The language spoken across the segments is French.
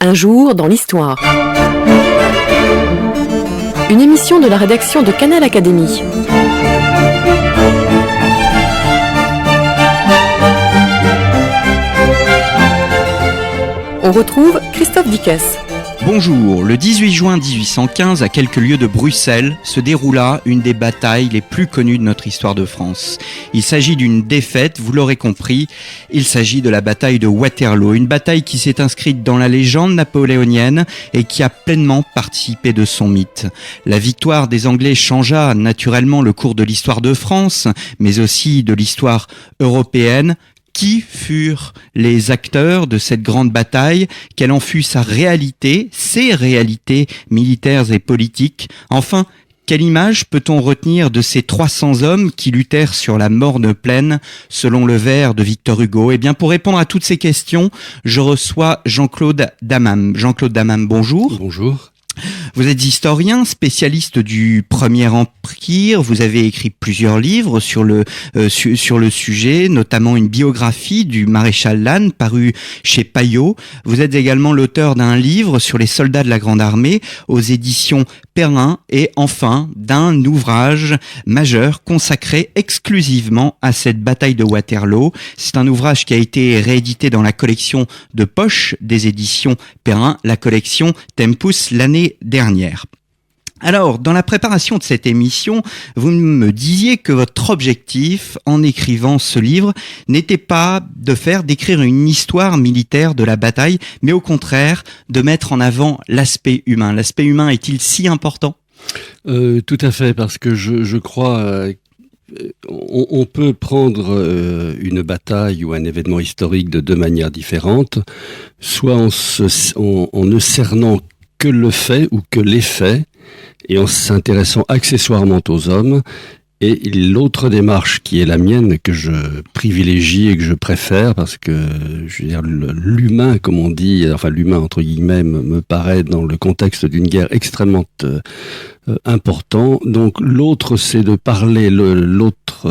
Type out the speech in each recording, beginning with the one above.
Un jour dans l'histoire. Une émission de la rédaction de Canal Académie. On retrouve Christophe Dickès. Bonjour, le 18 juin 1815, à quelques lieues de Bruxelles, se déroula une des batailles les plus connues de notre histoire de France. Il s'agit d'une défaite, vous l'aurez compris, il s'agit de la bataille de Waterloo, une bataille qui s'est inscrite dans la légende napoléonienne et qui a pleinement participé de son mythe. La victoire des Anglais changea naturellement le cours de l'histoire de France, mais aussi de l'histoire européenne. Qui furent les acteurs de cette grande bataille? Quelle en fut sa réalité, ses réalités militaires et politiques? Enfin, quelle image peut-on retenir de ces 300 hommes qui luttèrent sur la morne plaine, selon le vers de Victor Hugo? Eh bien, pour répondre à toutes ces questions, je reçois Jean-Claude Dammam. Jean-Claude Dammam, bonjour. Bonjour. Vous êtes historien, spécialiste du Premier Empire. Vous avez écrit plusieurs livres sur le sujet, notamment une biographie du maréchal Lannes paru chez Payot. Vous êtes également l'auteur d'un livre sur les soldats de la Grande Armée aux éditions Perrin et enfin d'un ouvrage majeur consacré exclusivement à cette bataille de Waterloo. C'est un ouvrage qui a été réédité dans la collection de poche des éditions Perrin, la collection Tempus l'année dernière. Alors, dans la préparation de cette émission, vous me disiez que votre objectif en écrivant ce livre n'était pas d'écrire une histoire militaire de la bataille, mais au contraire de mettre en avant l'aspect humain. L'aspect humain est-il si important ? Tout à fait, parce que je crois on peut prendre une bataille ou un événement historique de deux manières différentes, soit en ne cernant que le fait ou que les faits, et en s'intéressant accessoirement aux hommes. Et l'autre démarche qui est la mienne, que je privilégie et que je préfère, parce que je veux dire, l'humain, comme on dit, enfin l'humain entre guillemets, me paraît dans le contexte d'une guerre extrêmement important. Donc l'autre, c'est de parler, l'autre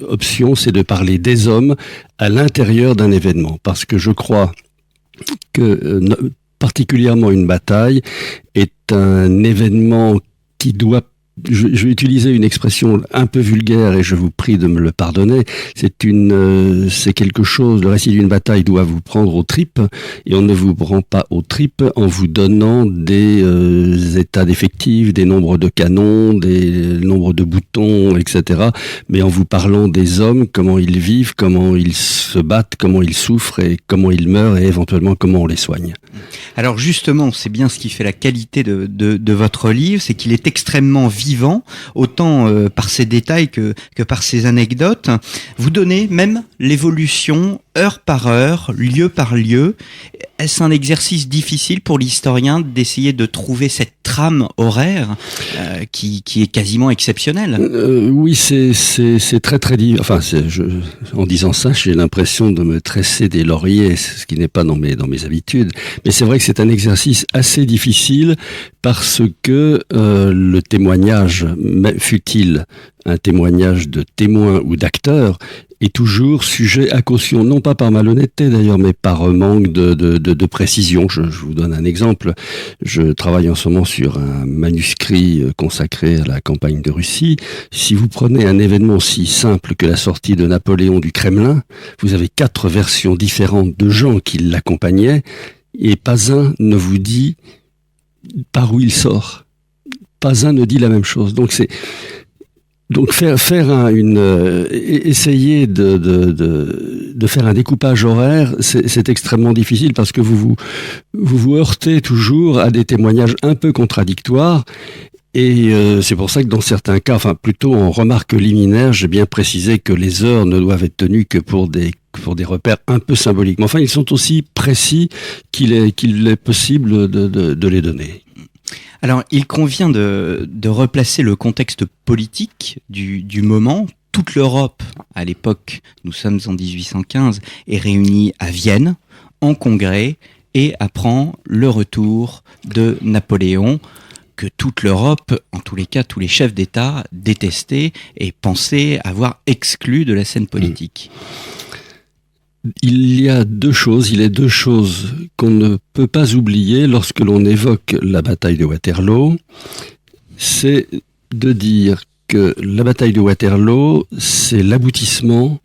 option, c'est de parler des hommes à l'intérieur d'un événement, parce que je crois que particulièrement une bataille est un événement qui doit, je vais utiliser une expression un peu vulgaire et je vous prie de me le pardonner, c'est quelque chose, le récit d'une bataille doit vous prendre aux tripes, et on ne vous prend pas aux tripes en vous donnant des états d'effectifs, des nombres de canons, des nombres de boutons, etc., mais en vous parlant des hommes, comment ils vivent, comment ils se battent, comment ils souffrent et comment ils meurent et éventuellement comment on les soigne. Alors justement, c'est bien ce qui fait la qualité de votre livre, c'est qu'il est extrêmement vivant, autant par ses détails que par ses anecdotes. Vous donnez même l'évolution heure par heure, lieu par lieu. Est-ce un exercice difficile pour l'historien d'essayer de trouver cette trame horaire qui est quasiment exceptionnelle? Oui, c'est très très difficile. Enfin, en disant ça, j'ai l'impression de me tresser des lauriers, ce qui n'est pas dans mes habitudes. Mais c'est vrai que c'est un exercice assez difficile parce que le témoignage, fût-il un témoignage de témoin ou d'acteur, est toujours sujet à caution, non pas par malhonnêteté d'ailleurs, mais par manque de précision. Je vous donne un exemple. Je travaille en ce moment sur un manuscrit consacré à la campagne de Russie. Si vous prenez un événement si simple que la sortie de Napoléon du Kremlin, vous avez 4 versions différentes de gens qui l'accompagnaient, et pas un ne vous dit par où il sort. Pas un ne dit la même chose. Donc essayer de faire un découpage horaire, c'est extrêmement difficile parce que vous heurtez toujours à des témoignages un peu contradictoires. Et c'est pour ça que dans certains cas, enfin plutôt en remarque liminaire, j'ai bien précisé que les heures ne doivent être tenues que pour des repères un peu symboliques. Mais enfin, ils sont aussi précis qu'il est possible de les donner. Alors, il convient de replacer le contexte politique du moment. Toute l'Europe, à l'époque, nous sommes en 1815, est réunie à Vienne, en congrès, et apprend le retour de Napoléon, que toute l'Europe, en tous les cas, tous les chefs d'État détestaient et pensaient avoir exclu de la scène politique. il y a deux choses qu'on ne peut pas oublier lorsque l'on évoque la bataille de Waterloo. C'est de dire que la bataille de Waterloo, c'est l'aboutissement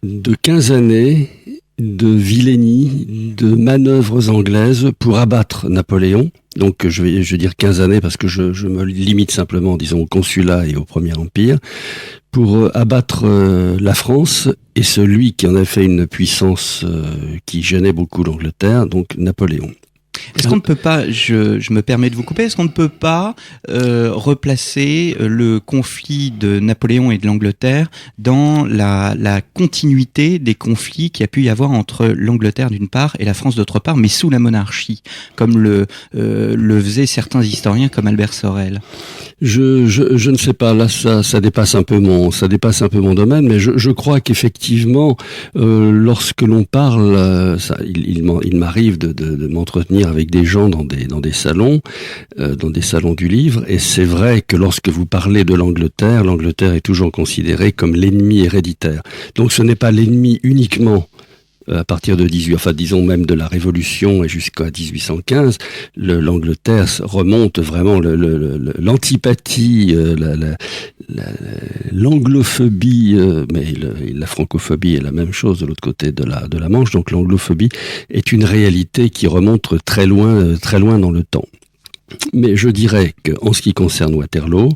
de 15 années de vilainie, de manœuvres anglaises pour abattre Napoléon. Donc je vais dire 15 années parce que je me limite simplement, disons, au consulat et au Premier Empire, pour abattre la France et celui qui en a fait une puissance qui gênait beaucoup l'Angleterre, donc Napoléon. Est-ce qu'on ne peut pas, je me permets de vous couper, est-ce qu'on ne peut pas replacer le conflit de Napoléon et de l'Angleterre dans la continuité des conflits qu'il y a pu y avoir entre l'Angleterre d'une part et la France d'autre part, mais sous la monarchie, comme le faisaient certains historiens comme Albert Sorel? Je ne sais pas, là ça dépasse un peu mon domaine, mais je crois qu'effectivement lorsque l'on parle, il m'arrive de m'entretenir avec des gens dans des salons du livre, et c'est vrai que lorsque vous parlez de l'Angleterre est toujours considérée comme l'ennemi héréditaire. Donc ce n'est pas l'ennemi uniquement à partir de disons même de la Révolution et jusqu'à 1815, l'Angleterre remonte vraiment l'antipathie, l'anglophobie, mais la francophobie est la même chose de l'autre côté de la Manche. Donc l'anglophobie est une réalité qui remonte très loin dans le temps. Mais je dirais qu'en ce qui concerne Waterloo,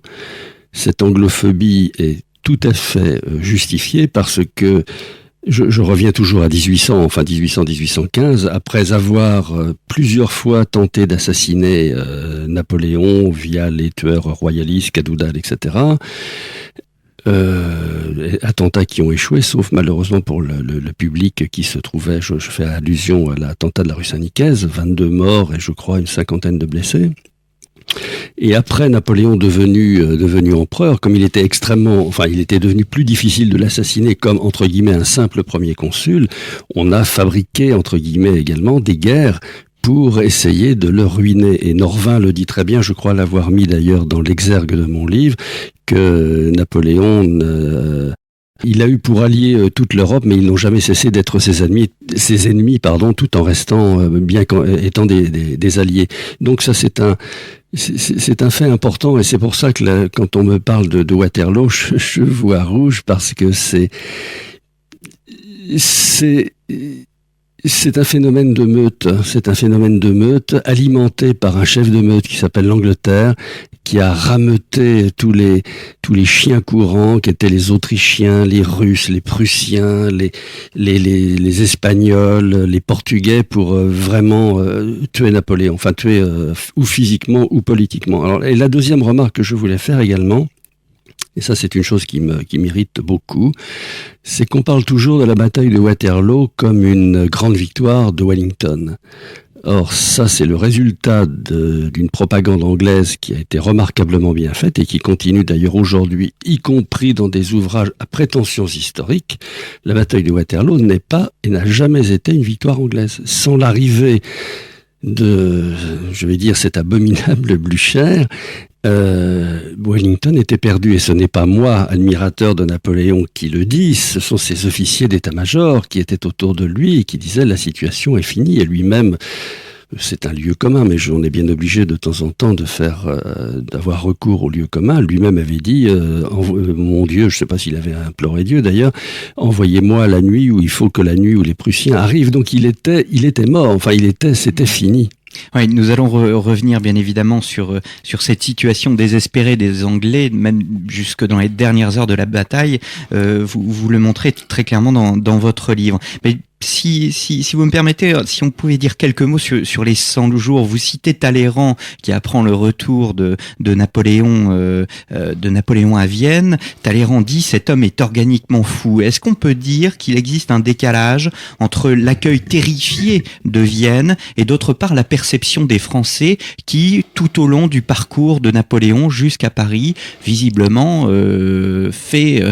cette anglophobie est tout à fait justifiée parce que je reviens toujours à 1800-1815, après avoir plusieurs fois tenté d'assassiner Napoléon via les tueurs royalistes, Cadoudal, etc. Attentats qui ont échoué, sauf malheureusement pour le public qui se trouvait, je fais allusion à l'attentat de la rue Saint-Nicaise, 22 morts et je crois une 50aine de blessés. Et après Napoléon devenu empereur, comme il était devenu plus difficile de l'assassiner comme, entre guillemets, un simple premier consul, on a fabriqué, entre guillemets, également des guerres pour essayer de le ruiner. Et Norvin le dit très bien, je crois l'avoir mis d'ailleurs dans l'exergue de mon livre, que Napoléon il a eu pour allier toute l'Europe, mais ils n'ont jamais cessé d'être ses ennemis, tout en restant étant des alliés. Donc ça, c'est un fait important, et c'est pour ça que quand on me parle de Waterloo, je vois rouge, parce que c'est un phénomène de meute. C'est un phénomène de meute alimenté par un chef de meute qui s'appelle l'Angleterre, qui a rameuté tous les chiens courants qui étaient les Autrichiens, les Russes, les Prussiens, les Espagnols, les Portugais pour vraiment tuer Napoléon, enfin tuer ou physiquement ou politiquement. Alors, et la deuxième remarque que je voulais faire également, et ça c'est une chose qui m'irrite beaucoup, c'est qu'on parle toujours de la bataille de Waterloo comme une grande victoire de Wellington. Or, ça, c'est le résultat d'une propagande anglaise qui a été remarquablement bien faite et qui continue d'ailleurs aujourd'hui, y compris dans des ouvrages à prétentions historiques. La bataille de Waterloo n'est pas et n'a jamais été une victoire anglaise. Sans l'arrivée cet abominable Blücher, Wellington était perdu, et ce n'est pas moi, admirateur de Napoléon, qui le dis, ce sont ses officiers d'état-major qui étaient autour de lui et qui disaient la situation est finie, et lui-même, c'est un lieu commun, mais on est bien obligé de temps en temps d'avoir recours au lieu commun. Lui-même avait dit, mon Dieu, je ne sais pas s'il avait imploré Dieu d'ailleurs, envoyez-moi la nuit où il faut que la nuit où les Prussiens arrivent. Donc il était mort, c'était fini. Oui, nous allons revenir bien évidemment sur cette situation désespérée des Anglais, même jusque dans les dernières heures de la bataille. Vous le montrez très clairement dans votre livre. Mais si vous me permettez, si on pouvait dire quelques mots sur les 100 jours. Vous citez Talleyrand qui apprend le retour de Napoléon à Vienne. Talleyrand dit: cet homme est organiquement fou. Est-ce qu'on peut dire qu'il existe un décalage entre l'accueil terrifié de Vienne et d'autre part la perception des Français qui, tout au long du parcours de Napoléon jusqu'à Paris, visiblement fait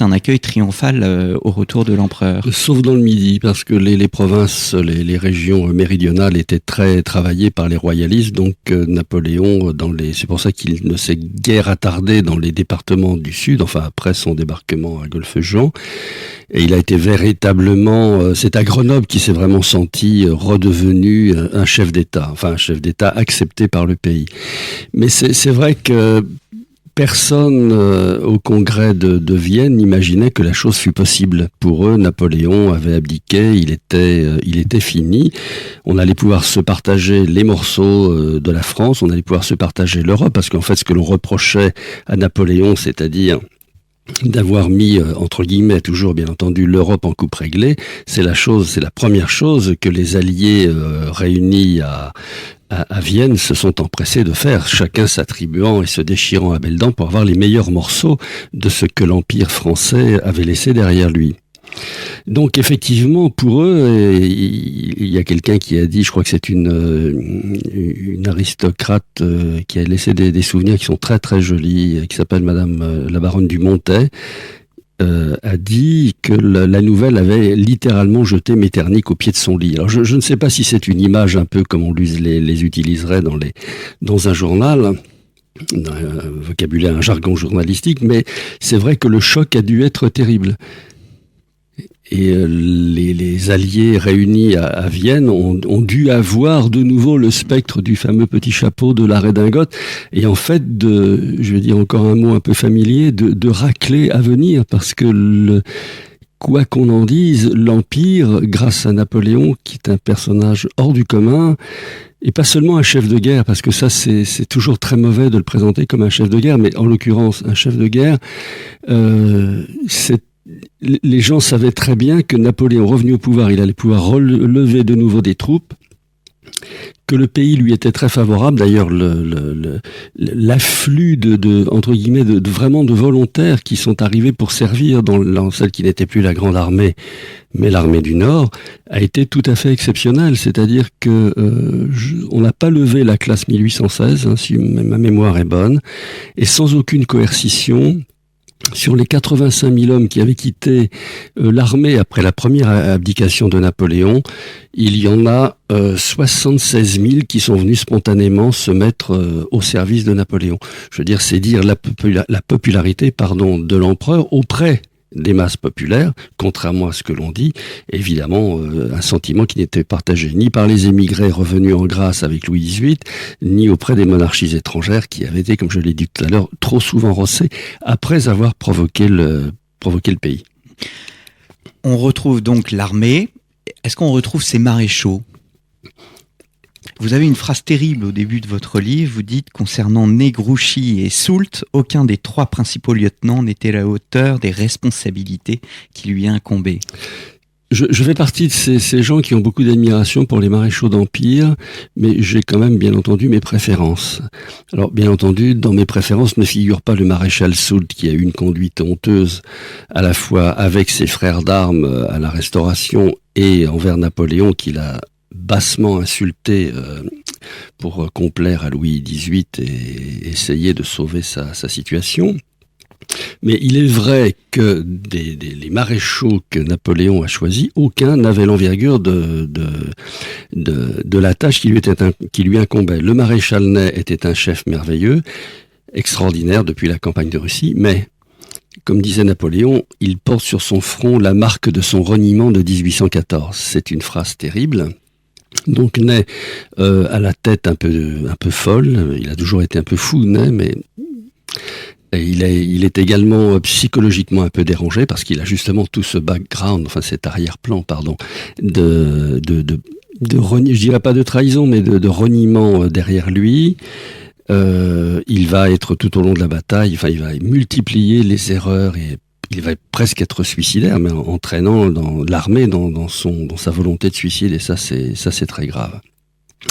un accueil triomphal au retour de l'empereur? Sauf dans le Midi, parce parce que les provinces, les régions méridionales étaient très travaillées par les royalistes, donc Napoléon, c'est pour ça qu'il ne s'est guère attardé dans les départements du sud, enfin après son débarquement à Golfe-Jean, et il a été véritablement, c'est à Grenoble qu'il s'est vraiment senti redevenu un chef d'État, enfin un chef d'État accepté par le pays. Mais c'est vrai que personne au congrès de Vienne n'imaginait que la chose fût possible. Pour eux, Napoléon avait abdiqué, il était fini. On allait pouvoir se partager les morceaux de la France, on allait pouvoir se partager l'Europe, parce qu'en fait, ce que l'on reprochait à Napoléon, c'est-à-dire d'avoir mis, entre guillemets, toujours bien entendu, l'Europe en coupe réglée, c'est la première chose que les Alliés réunis à Vienne se sont empressés de faire, chacun s'attribuant et se déchirant à belles dents pour avoir les meilleurs morceaux de ce que l'Empire français avait laissé derrière lui. Donc effectivement, pour eux, il y a quelqu'un qui a dit, je crois que c'est une aristocrate qui a laissé des souvenirs qui sont très très jolis, qui s'appelle Madame la baronne du Montet, a dit que la nouvelle avait littéralement jeté Metternich au pied de son lit. Alors je ne sais pas si c'est une image un peu comme on les utiliserait dans un journal, dans un vocabulaire, un jargon journalistique, mais c'est vrai que le choc a dû être terrible. Et les Alliés réunis à Vienne ont dû avoir de nouveau le spectre du fameux petit chapeau de la redingote, et en fait, je vais dire encore un mot un peu familier, de racler à venir, parce que quoi qu'on en dise, l'Empire, grâce à Napoléon, qui est un personnage hors du commun, et pas seulement un chef de guerre, parce que ça c'est toujours très mauvais de le présenter comme un chef de guerre, mais en l'occurrence un chef de guerre, les gens savaient très bien que Napoléon, revenu au pouvoir, il allait pouvoir relever de nouveau des troupes, que le pays lui était très favorable. D'ailleurs, l'afflux entre guillemets, vraiment de volontaires qui sont arrivés pour servir dans celle qui n'était plus la Grande Armée, mais l'armée du Nord, a été tout à fait exceptionnel. C'est-à-dire que on n'a pas levé la classe 1816, si ma mémoire est bonne, et sans aucune coercition. Sur les 85 000 hommes qui avaient quitté l'armée après la première abdication de Napoléon, il y en a 76 000 qui sont venus spontanément se mettre au service de Napoléon. Je veux dire, c'est dire la popularité de l'empereur auprès des masses populaires, contrairement à ce que l'on dit, évidemment un sentiment qui n'était partagé ni par les émigrés revenus en grâce avec Louis XVIII, ni auprès des monarchies étrangères qui avaient été, comme je l'ai dit tout à l'heure, trop souvent rossées après avoir provoqué le pays. On retrouve donc l'armée. Est-ce qu'on retrouve ces maréchaux ? Vous avez une phrase terrible au début de votre livre, vous dites concernant Ney, Grouchy et Soult, aucun des trois principaux lieutenants n'était à la hauteur des responsabilités qui lui incombaient. Je fais partie de ces gens qui ont beaucoup d'admiration pour les maréchaux d'Empire, mais j'ai quand même bien entendu mes préférences. Alors bien entendu, dans mes préférences ne figure pas le maréchal Soult qui a eu une conduite honteuse à la fois avec ses frères d'armes à la Restauration et envers Napoléon qu'il a bassement insulté pour complaire à Louis XVIII et essayer de sauver sa situation. Mais il est vrai que les maréchaux que Napoléon a choisis, aucun n'avait l'envergure de la tâche qui lui incombait. Le maréchal Ney était un chef merveilleux, extraordinaire depuis la campagne de Russie, mais comme disait Napoléon, il porte sur son front la marque de son reniement de 1814. C'est une phrase terrible. Donc Ney à la tête un peu folle, il a toujours été un peu fou Ney, mais il est également psychologiquement un peu dérangé parce qu'il a justement tout ce background, enfin cet arrière-plan, de je dirais pas de trahison, mais de reniement derrière lui. Il va être tout au long de la bataille, enfin il va multiplier les erreurs et il va presque être suicidaire, mais entraînant dans l'armée dans sa volonté de suicide, et ça c'est très grave.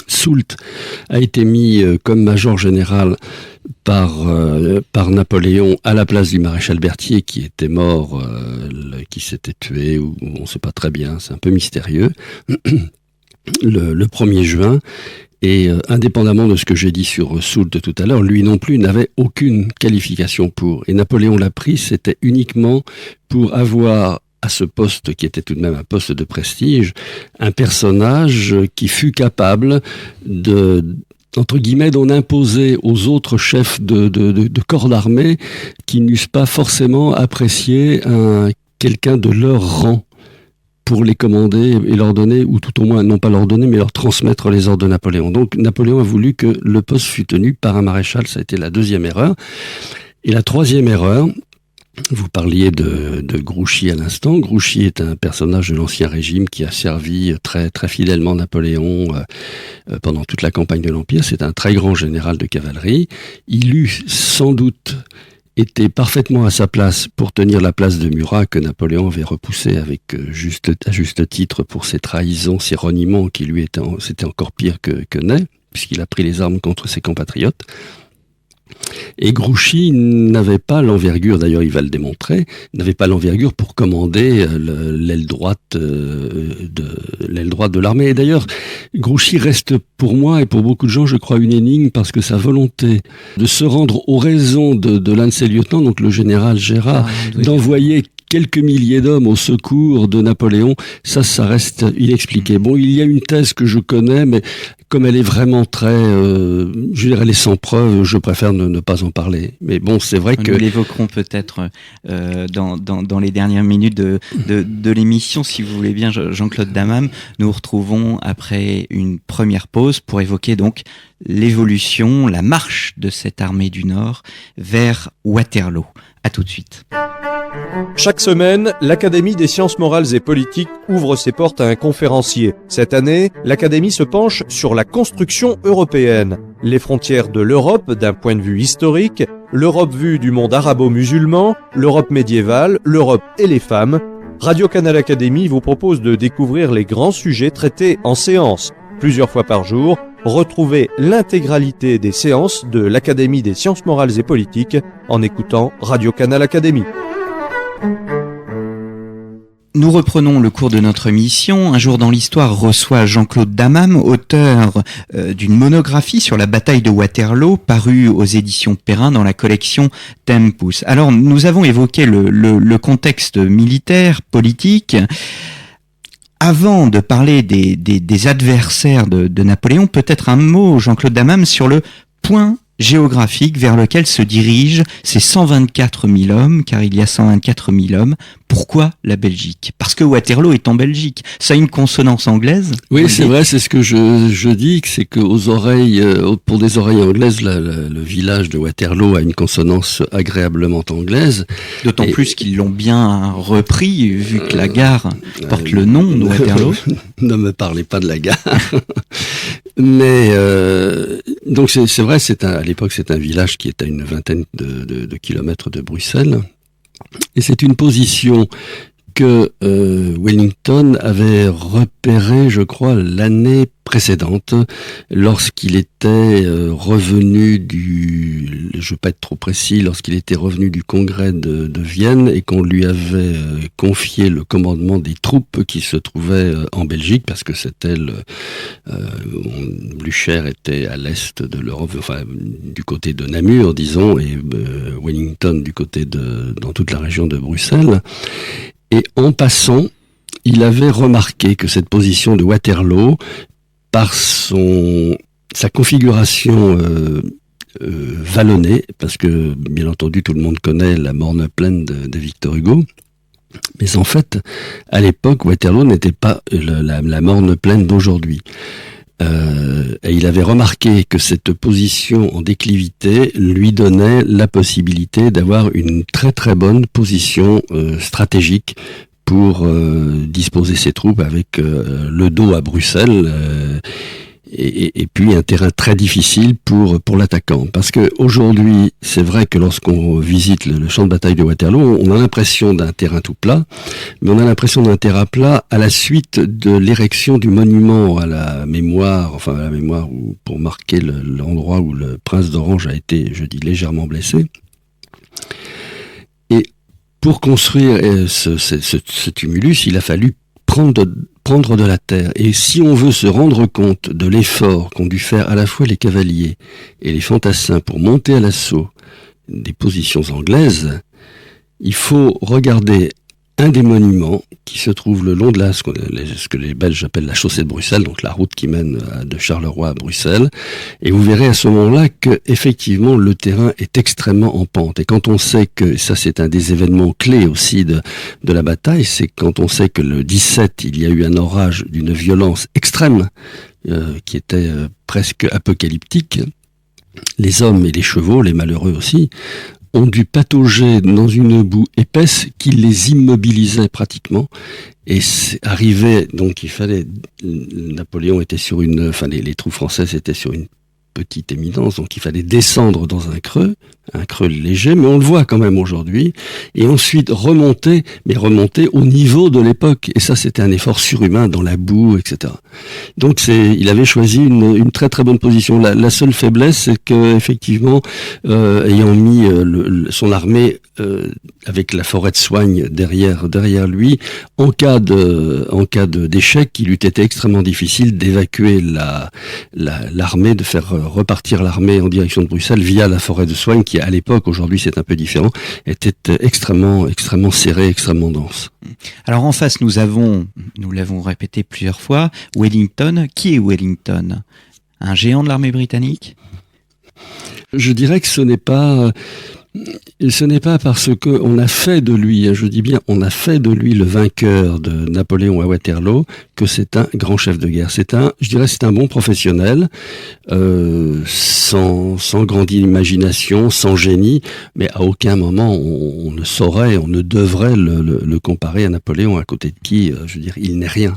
Soult a été mis comme major général par Napoléon à la place du maréchal Berthier qui était mort, qui s'était tué, ou on ne sait pas très bien, c'est un peu mystérieux, le 1er juin. Et indépendamment de ce que j'ai dit sur Soult tout à l'heure, lui non plus n'avait aucune qualification pour. Et Napoléon l'a pris, c'était uniquement pour avoir à ce poste qui était tout de même un poste de prestige, un personnage qui fut capable entre guillemets, d'en imposer aux autres chefs de corps d'armée qui n'eussent pas forcément apprécié quelqu'un de leur rang pour les commander et leur donner, ou tout au moins, non pas leur donner, mais leur transmettre les ordres de Napoléon. Donc Napoléon a voulu que le poste fût tenu par un maréchal, ça a été la deuxième erreur. Et la troisième erreur, vous parliez de Grouchy à l'instant. Grouchy est un personnage de l'Ancien Régime qui a servi très, très fidèlement Napoléon pendant toute la campagne de l'Empire. C'est un très grand général de cavalerie. Il eut sans doute été parfaitement à sa place pour tenir la place de Murat que Napoléon avait repoussé avec à juste titre pour ses trahisons, ses reniements qui lui c'était encore pire que Ney, puisqu'il a pris les armes contre ses compatriotes. Et Grouchy n'avait pas l'envergure, d'ailleurs il va le démontrer, n'avait pas l'envergure pour commander l'aile droite de l'armée. Et d'ailleurs, Grouchy reste pour moi et pour beaucoup de gens, je crois, une énigme parce que sa volonté de se rendre aux raisons de l'un de ses lieutenants, donc le général Gérard, d'envoyer quelques milliers d'hommes au secours de Napoléon, ça reste inexpliqué. Bon, il y a une thèse que je connais, mais comme elle est vraiment elle est sans preuve, je préfère ne pas en parler. Mais bon, c'est vrai que... Nous l'évoquerons peut-être dans les dernières minutes de l'émission, si vous voulez bien, Jean-Claude Dammam. Nous nous retrouvons après une première pause pour évoquer donc l'évolution, la marche de cette armée du Nord vers Waterloo. À tout de suite. Chaque semaine, l'Académie des sciences morales et politiques ouvre ses portes à un conférencier. Cette année, l'Académie se penche sur la construction européenne, les frontières de l'Europe d'un point de vue historique, l'Europe vue du monde arabo-musulman, l'Europe médiévale, l'Europe et les femmes. Radio Canal Académie vous propose de découvrir les grands sujets traités en séance. Plusieurs fois par jour, retrouvez l'intégralité des séances de l'Académie des sciences morales et politiques en écoutant Radio Canal Académie. Nous reprenons le cours de notre émission. Un jour dans l'histoire reçoit Jean-Claude Dammam, auteur d'une monographie sur la bataille de Waterloo, parue aux éditions Perrin dans la collection Tempus. Alors, nous avons évoqué le contexte militaire, politique. Avant de parler des adversaires de Napoléon, peut-être un mot, Jean-Claude Dammam, sur le point géographique vers lequel se dirigent ces 124 000 hommes, car il y a 124 000 hommes. Pourquoi la Belgique ? Parce que Waterloo est en Belgique. Ça a une consonance anglaise ? Oui, c'est vrai, c'est ce que je dis, c'est que pour des oreilles anglaises, le village de Waterloo a une consonance agréablement anglaise. D'autant plus qu'ils l'ont bien repris, vu que la gare porte le nom de Waterloo. Ne me parlez pas de la gare. Mais donc c'est vrai, à l'époque c'est un village qui est à une vingtaine de kilomètres de Bruxelles, et c'est une position que Wellington avait repérée, je crois, l'année précédente, lorsqu'il était revenu je veux pas être trop précis, lorsqu'il était revenu du congrès de Vienne et qu'on lui avait confié le commandement des troupes qui se trouvaient en Belgique, parce que c'était Blücher était à l'est de l'Europe, enfin du côté de Namur, disons, et Wellington du côté dans toute la région de Bruxelles. Et en passant, il avait remarqué que cette position de Waterloo, par sa configuration vallonnée, parce que bien entendu tout le monde connaît la morne plaine de Victor Hugo, mais en fait à l'époque Waterloo n'était pas la morne plaine d'aujourd'hui. Et il avait remarqué que cette position en déclivité lui donnait la possibilité d'avoir une très très bonne position stratégique pour disposer ses troupes avec le dos à Bruxelles et puis un terrain très difficile pour l'attaquant. Parce que aujourd'hui, c'est vrai que lorsqu'on visite le champ de bataille de Waterloo, on a l'impression d'un terrain tout plat, mais on a l'impression d'un terrain plat à la suite de l'érection du monument à la mémoire, pour marquer l'endroit où le prince d'Orange a été, je dis, légèrement blessé. Et pour construire ce tumulus, il a fallu prendre de la terre. Et si on veut se rendre compte de l'effort qu'ont dû faire à la fois les cavaliers et les fantassins pour monter à l'assaut des positions anglaises, il faut regarder un des monuments qui se trouve le long de ce que les Belges appellent la chaussée de Bruxelles, donc la route qui mène de Charleroi à Bruxelles. Et vous verrez à ce moment-là que effectivement le terrain est extrêmement en pente. Et quand on sait que, ça c'est un des événements clés aussi de la bataille, c'est quand on sait que le 17, il y a eu un orage d'une violence extrême, qui était presque apocalyptique. Les hommes et les chevaux, les malheureux aussi, ont dû patauger dans une boue épaisse qui les immobilisait pratiquement. Et c'est arrivé, donc il fallait, Napoléon était sur les troupes françaises étaient sur une petite éminence, donc il fallait descendre dans un creux léger, mais on le voit quand même aujourd'hui, et ensuite remonter au niveau de l'époque, et ça c'était un effort surhumain dans la boue, etc. Donc il avait choisi une très très bonne position. La seule faiblesse, c'est que effectivement, ayant mis son armée avec la forêt de Soignes derrière lui, en cas d'échec, il eût été extrêmement difficile d'évacuer l'armée, de faire repartir l'armée en direction de Bruxelles via la forêt de Soignes, qui à l'époque, aujourd'hui c'est un peu différent, était extrêmement serrée, extrêmement dense. Alors en face, nous l'avons répété plusieurs fois, Wellington. Qui est Wellington? Un géant de l'armée britannique? Je dirais que ce n'est pas parce que on a fait de lui, je dis bien, on a fait de lui le vainqueur de Napoléon à Waterloo, que c'est un grand chef de guerre. C'est un bon professionnel, sans grande imagination, sans génie, mais à aucun moment on ne devrait le comparer à Napoléon, à côté de qui, il n'est rien.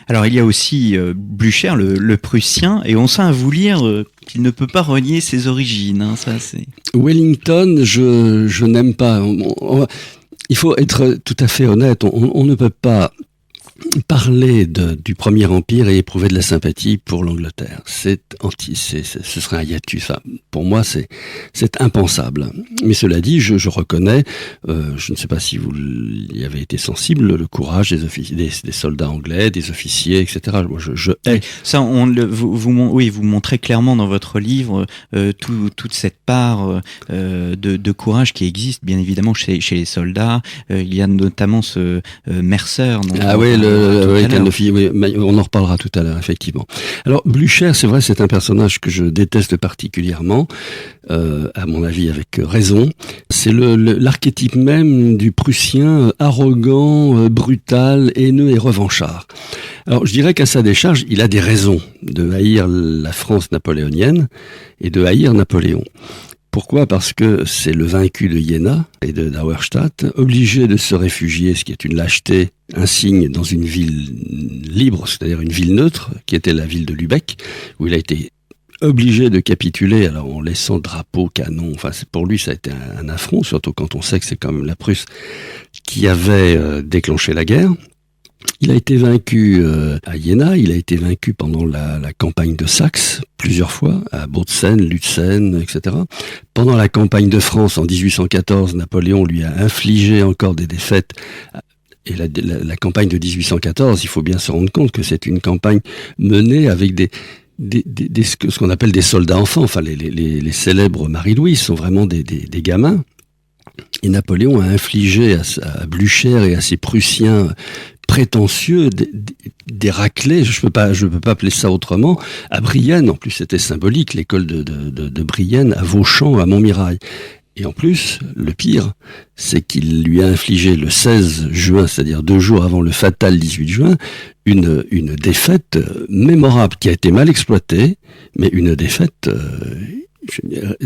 Alors il y a aussi Blücher, le Prussien, et on sent à vous lire qu'il ne peut pas renier ses origines. Ça, c'est... Wellington, je n'aime pas. Il faut être tout à fait honnête. On ne peut pas parler du Premier Empire et éprouver de la sympathie pour l'Angleterre. Ce serait un hiatus. Enfin, pour moi, c'est impensable. Mais cela dit, je reconnais, je ne sais pas si vous y avez été sensible, le courage des soldats anglais, des officiers, etc. Moi, je hais. Ça, vous montrez clairement dans votre livre toute cette part de courage qui existe, bien évidemment, chez les soldats. Il y a notamment ce Mercer. On en reparlera tout à l'heure, effectivement. Alors, Blücher, c'est vrai, c'est un personnage que je déteste particulièrement, à mon avis avec raison. C'est l'archétype même du Prussien arrogant, brutal, haineux et revanchard. Alors, je dirais qu'à sa décharge, il a des raisons de haïr la France napoléonienne et de haïr Napoléon. Pourquoi ? Parce que c'est le vaincu de Iéna et d'Auerstadt, obligé de se réfugier, ce qui est une lâcheté insigne, dans une ville libre, c'est-à-dire une ville neutre, qui était la ville de Lübeck, où il a été obligé de capituler, alors en laissant drapeau, canon. Enfin, pour lui, ça a été un affront, surtout quand on sait que c'est quand même la Prusse qui avait déclenché la guerre. Il a été vaincu à Iéna, il a été vaincu pendant la campagne de Saxe, plusieurs fois, à Bautzen, Lutzen, etc. Pendant la campagne de France en 1814, Napoléon lui a infligé encore des défaites. Et la campagne de 1814, il faut bien se rendre compte que c'est une campagne menée avec ce qu'on appelle des soldats enfants. Enfin, les célèbres Marie-Louise sont vraiment des gamins. Et Napoléon a infligé à Blücher et à ses Prussiens prétentieux des raclées, je peux pas appeler ça autrement, à Brienne. En plus, c'était symbolique, l'école de Brienne, à Vauchamp, à Montmirail. Et en plus, le pire, c'est qu'il lui a infligé le 16 juin, c'est-à-dire 2 jours avant le fatal 18 juin, une défaite mémorable qui a été mal exploitée, mais une défaite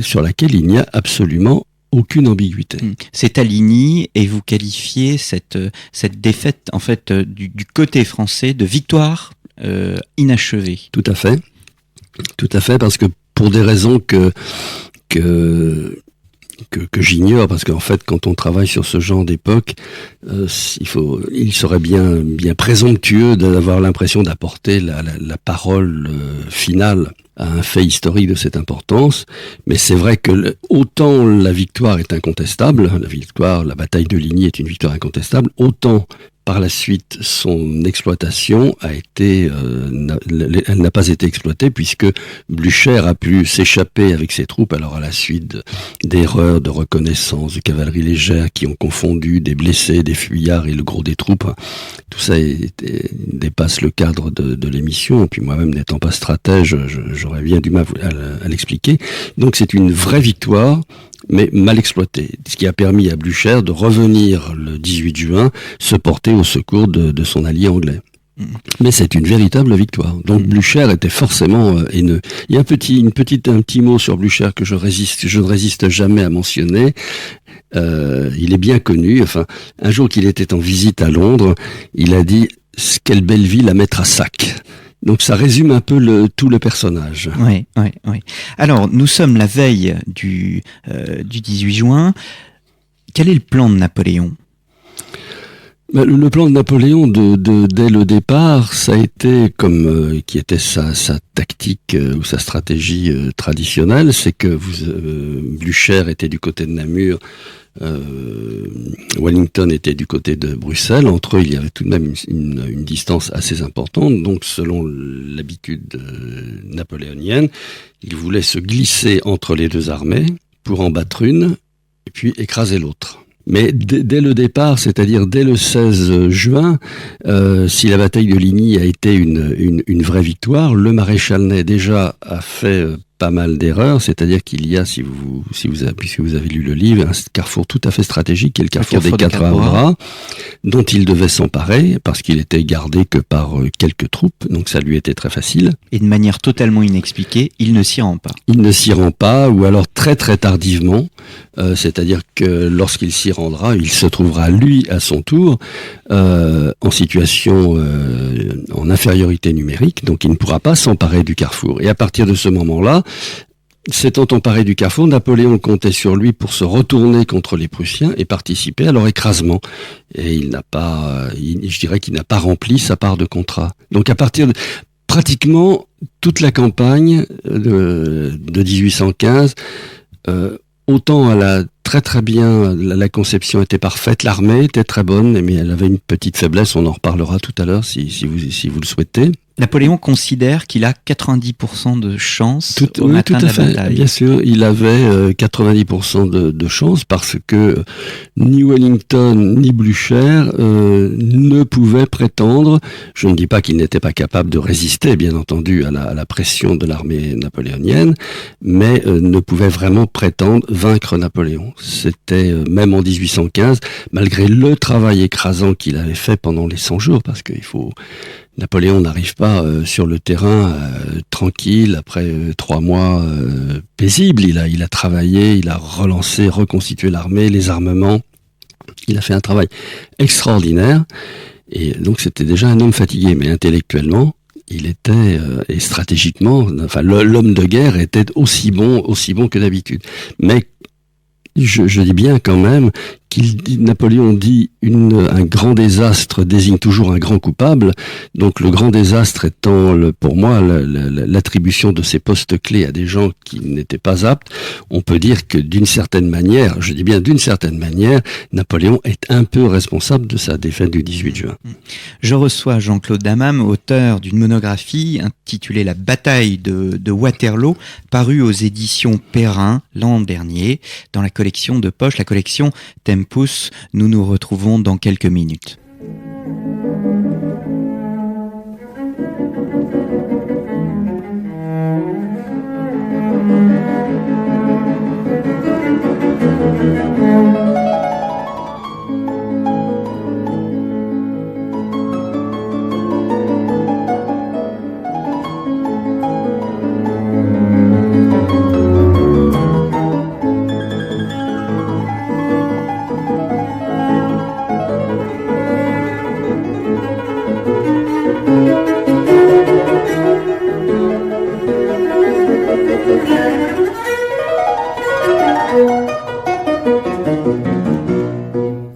sur laquelle il n'y a absolument aucune ambiguïté. C'est à Ligny, et vous qualifiez cette défaite, en fait, du côté français de victoire inachevée. Tout à fait, parce que pour des raisons que j'ignore, parce qu'en fait, quand on travaille sur ce genre d'époque, il serait bien présomptueux d'avoir l'impression d'apporter la parole finale à un fait historique de cette importance. Mais c'est vrai que autant la victoire est incontestable, la bataille de Ligny est une victoire incontestable, autant par la suite, son exploitation elle n'a pas été exploitée puisque Blücher a pu s'échapper avec ses troupes. Alors à la suite d'erreurs de reconnaissance, de cavalerie légère qui ont confondu des blessés, des fuyards et le gros des troupes, tout ça dépasse le cadre de l'émission. Et puis moi-même n'étant pas stratège, j'aurais bien du mal à l'expliquer. Donc c'est une vraie victoire, mais mal exploité, ce qui a permis à Blücher de revenir le 18 juin, se porter au secours de son allié anglais. Mais c'est une véritable victoire. Donc Blücher était forcément haineux. Il y a un petit mot sur Blücher que je ne résiste jamais à mentionner. Il est bien connu. Enfin, un jour qu'il était en visite à Londres, il a dit « Quelle belle ville à mettre à sac ». Donc ça résume un peu tout le personnage. Oui. Alors, nous sommes la veille du 18 juin. Quel est le plan de Napoléon ? Le plan de Napoléon dès le départ, ça a été comme qui était sa tactique ou sa stratégie traditionnelle, c'est que Blücher était du côté de Namur, Wellington était du côté de Bruxelles. Entre eux, il y avait tout de même une distance assez importante. Donc, selon l'habitude napoléonienne, il voulait se glisser entre les deux armées pour en battre une et puis écraser l'autre. Mais dès le départ, c'est-à-dire dès le 16 juin, si la bataille de Ligny a été une vraie victoire, le maréchal Ney déjà a fait pas mal d'erreurs, c'est-à-dire qu'il y a, puisque vous avez lu le livre, un carrefour tout à fait stratégique, qui est le carrefour des quatre bras, dont il devait s'emparer, parce qu'il était gardé que par quelques troupes, donc ça lui était très facile. Et de manière totalement inexpliquée, il ne s'y rend pas. Il ne s'y rend pas, ou alors très très tardivement, c'est-à-dire que lorsqu'il s'y rendra, il se trouvera lui à son tour en situation en infériorité numérique, donc il ne pourra pas s'emparer du carrefour. Et à partir de ce moment-là, s'étant emparé du carrefour, Napoléon comptait sur lui pour se retourner contre les Prussiens et participer à leur écrasement. Et je dirais qu'il n'a pas rempli sa part de contrat. Donc à partir de pratiquement toute la campagne de 1815, autant elle a très très bien, la conception était parfaite, l'armée était très bonne, mais elle avait une petite faiblesse, on en reparlera tout à l'heure si vous le souhaitez. Napoléon considère qu'il a 90% de chance au matin de la bataille. Bien sûr, il avait 90% de chance parce que ni Wellington ni Blücher ne pouvaient prétendre, je ne dis pas qu'il n'était pas capable de résister, bien entendu, à la pression de l'armée napoléonienne, mais ne pouvaient vraiment prétendre vaincre Napoléon. C'était, même en 1815, malgré le travail écrasant qu'il avait fait pendant les 100 jours, parce qu'il faut... Napoléon n'arrive pas sur le terrain tranquille après 3 mois paisibles. Il a travaillé, il a relancé, reconstitué l'armée, les armements. Il a fait un travail extraordinaire. Et donc c'était déjà un homme fatigué, mais intellectuellement, il était et stratégiquement, enfin l'homme de guerre était aussi bon que d'habitude. Mais je dis bien quand même Napoléon dit un grand désastre désigne toujours un grand coupable. Donc le grand désastre étant pour moi l'attribution de ces postes clés à des gens qui n'étaient pas aptes. On peut dire que d'une certaine manière, je dis bien d'une certaine manière, Napoléon est un peu responsable de sa défaite du 18 juin. Je reçois Jean-Claude Dammam, auteur d'une monographie intitulée La bataille de Waterloo, parue aux éditions Perrin l'an dernier, dans la collection de poche, la collection Tempus. Nous nous retrouvons dans quelques minutes.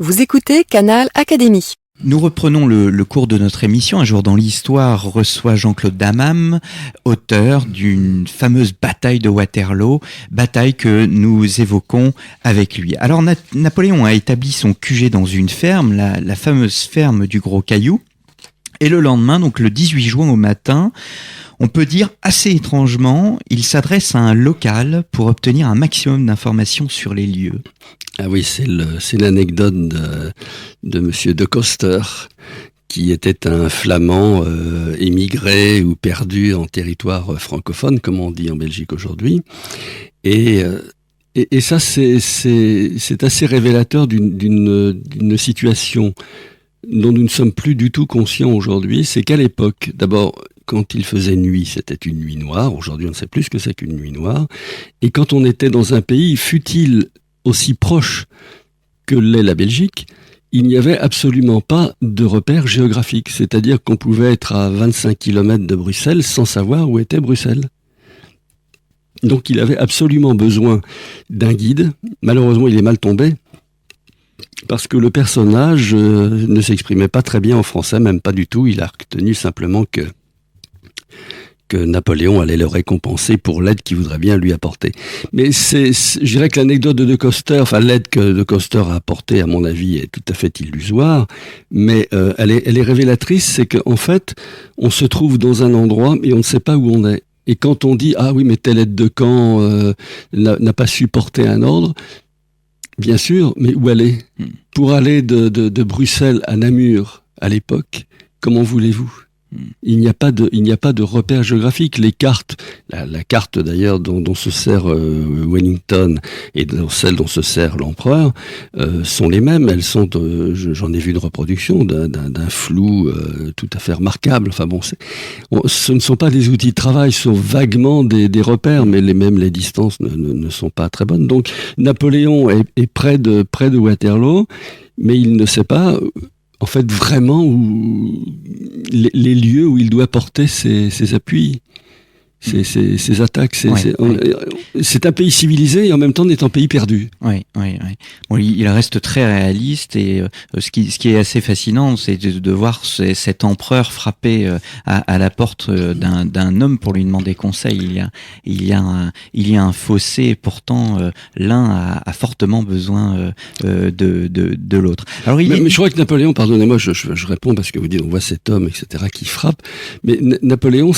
Vous écoutez Canal Académie. Nous reprenons le cours de notre émission. Un jour dans l'histoire reçoit Jean-Claude Dammam, auteur d'une fameuse bataille de Waterloo, bataille que nous évoquons avec lui. Alors Napoléon a établi son QG dans une ferme, la fameuse ferme du Gros Caillou. Et le lendemain, donc le 18 juin au matin, on peut dire assez étrangement, il s'adresse à un local pour obtenir un maximum d'informations sur les lieux. Ah oui, c'est l'anecdote de Monsieur de Coster, qui était un Flamand émigré ou perdu en territoire francophone, comme on dit en Belgique aujourd'hui. Et ça, c'est assez révélateur d'une situation dont nous ne sommes plus du tout conscients aujourd'hui. C'est qu'à l'époque, d'abord, quand il faisait nuit, c'était une nuit noire. Aujourd'hui, on ne sait plus ce que c'est qu'une nuit noire. Et quand on était dans un pays, fût-il aussi proche que l'est la Belgique, il n'y avait absolument pas de repères géographiques. C'est-à-dire qu'on pouvait être à 25 km de Bruxelles sans savoir où était Bruxelles. Donc il avait absolument besoin d'un guide. Malheureusement, il est mal tombé, parce que le personnage ne s'exprimait pas très bien en français, même pas du tout. Il a retenu simplement que Napoléon allait le récompenser pour l'aide qu'il voudrait bien lui apporter. Mais je dirais que l'anecdote de Coster, enfin l'aide que de Coster a apportée, à mon avis, est tout à fait illusoire, mais elle est révélatrice, c'est qu'en fait, on se trouve dans un endroit et on ne sait pas où on est. Et quand on dit « Ah oui, mais tel aide de camp n'a pas supporté un ordre », bien sûr, mais où aller ? Pour aller de Bruxelles à Namur, à l'époque, comment voulez-vous ? Il n'y a pas de repère géographique. Les cartes, la carte d'ailleurs dont se sert Wellington et celle dont se sert l'empereur sont les mêmes. Elles sont, j'en ai vu une reproduction d'un flou tout à fait remarquable. Enfin bon, ce ne sont pas des outils de travail, ce sont vaguement des repères, mais les distances ne sont pas très bonnes. Donc Napoléon est près de Waterloo, mais il ne sait pas en fait vraiment où les lieux où il doit porter ses appuis, ses attaques. C'est un pays civilisé et en même temps on est un pays perdu. Oui. Bon, il reste très réaliste et ce qui est assez fascinant, c'est de voir cet empereur frapper à la porte d'un homme pour lui demander conseil. Il y a un fossé et pourtant l'un a fortement besoin de l'autre. Alors mais je crois que Napoléon, pardonnez-moi, je réponds parce que vous dites on voit cet homme, etc., qui frappe. Mais Napoléon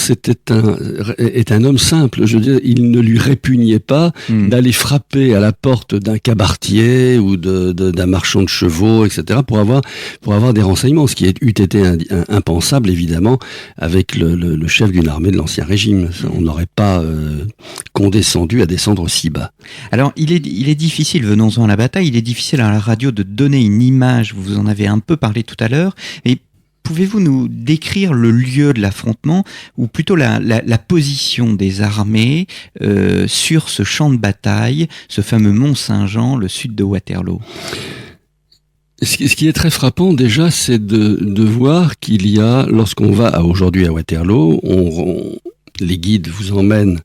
est un homme simple. Je veux dire, il ne lui répugnait pas d'aller frapper à la porte d'un cabaretier ou d'un marchand de chevaux, etc., pour avoir des renseignements, ce qui eût été impensable, évidemment, avec le chef d'une armée de l'Ancien Régime. On n'aurait pas condescendu à descendre aussi bas. Alors, il est difficile, venons-en à la bataille, il est difficile à la radio de donner une image, vous en avez un peu parlé tout à l'heure, et pouvez-vous nous décrire le lieu de l'affrontement, ou plutôt la position des armées sur ce champ de bataille, ce fameux Mont Saint-Jean, le sud de Waterloo ? Ce qui est très frappant déjà, c'est de voir qu'il y a, lorsqu'on va aujourd'hui à Waterloo, les guides vous emmènent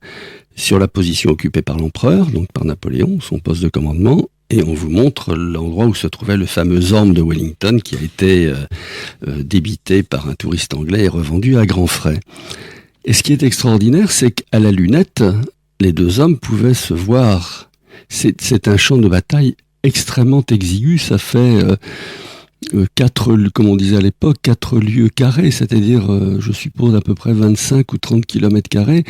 sur la position occupée par l'empereur, donc par Napoléon, son poste de commandement, et on vous montre l'endroit où se trouvait le fameux orme de Wellington qui a été débité par un touriste anglais et revendu à grands frais. Et ce qui est extraordinaire, c'est qu'à la lunette, les deux hommes pouvaient se voir. C'est un champ de bataille extrêmement exigu, ça fait 4, comme on disait à l'époque, 4 lieues carrées, c'est-à-dire, je suppose, à peu près 25 ou 30 kilomètres carrés,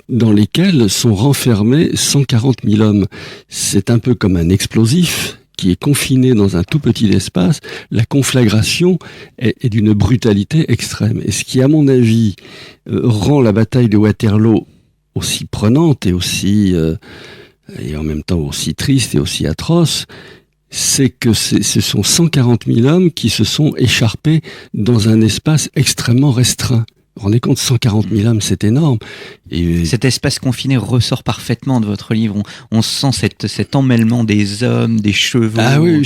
dans lesquels sont renfermés 140 000 hommes. C'est un peu comme un explosif qui est confiné dans un tout petit espace. La conflagration est d'une brutalité extrême. Et ce qui, à mon avis, rend la bataille de Waterloo aussi prenante et aussi et en même temps aussi triste et aussi atroce, c'est que ce sont 140 000 hommes qui se sont écharpés dans un espace extrêmement restreint. Vous vous rendez compte, 140 000 hommes, c'est énorme. Et cet espace confiné ressort parfaitement de votre livre. On sent cet emmêlement des hommes, des chevaux. Ah oui,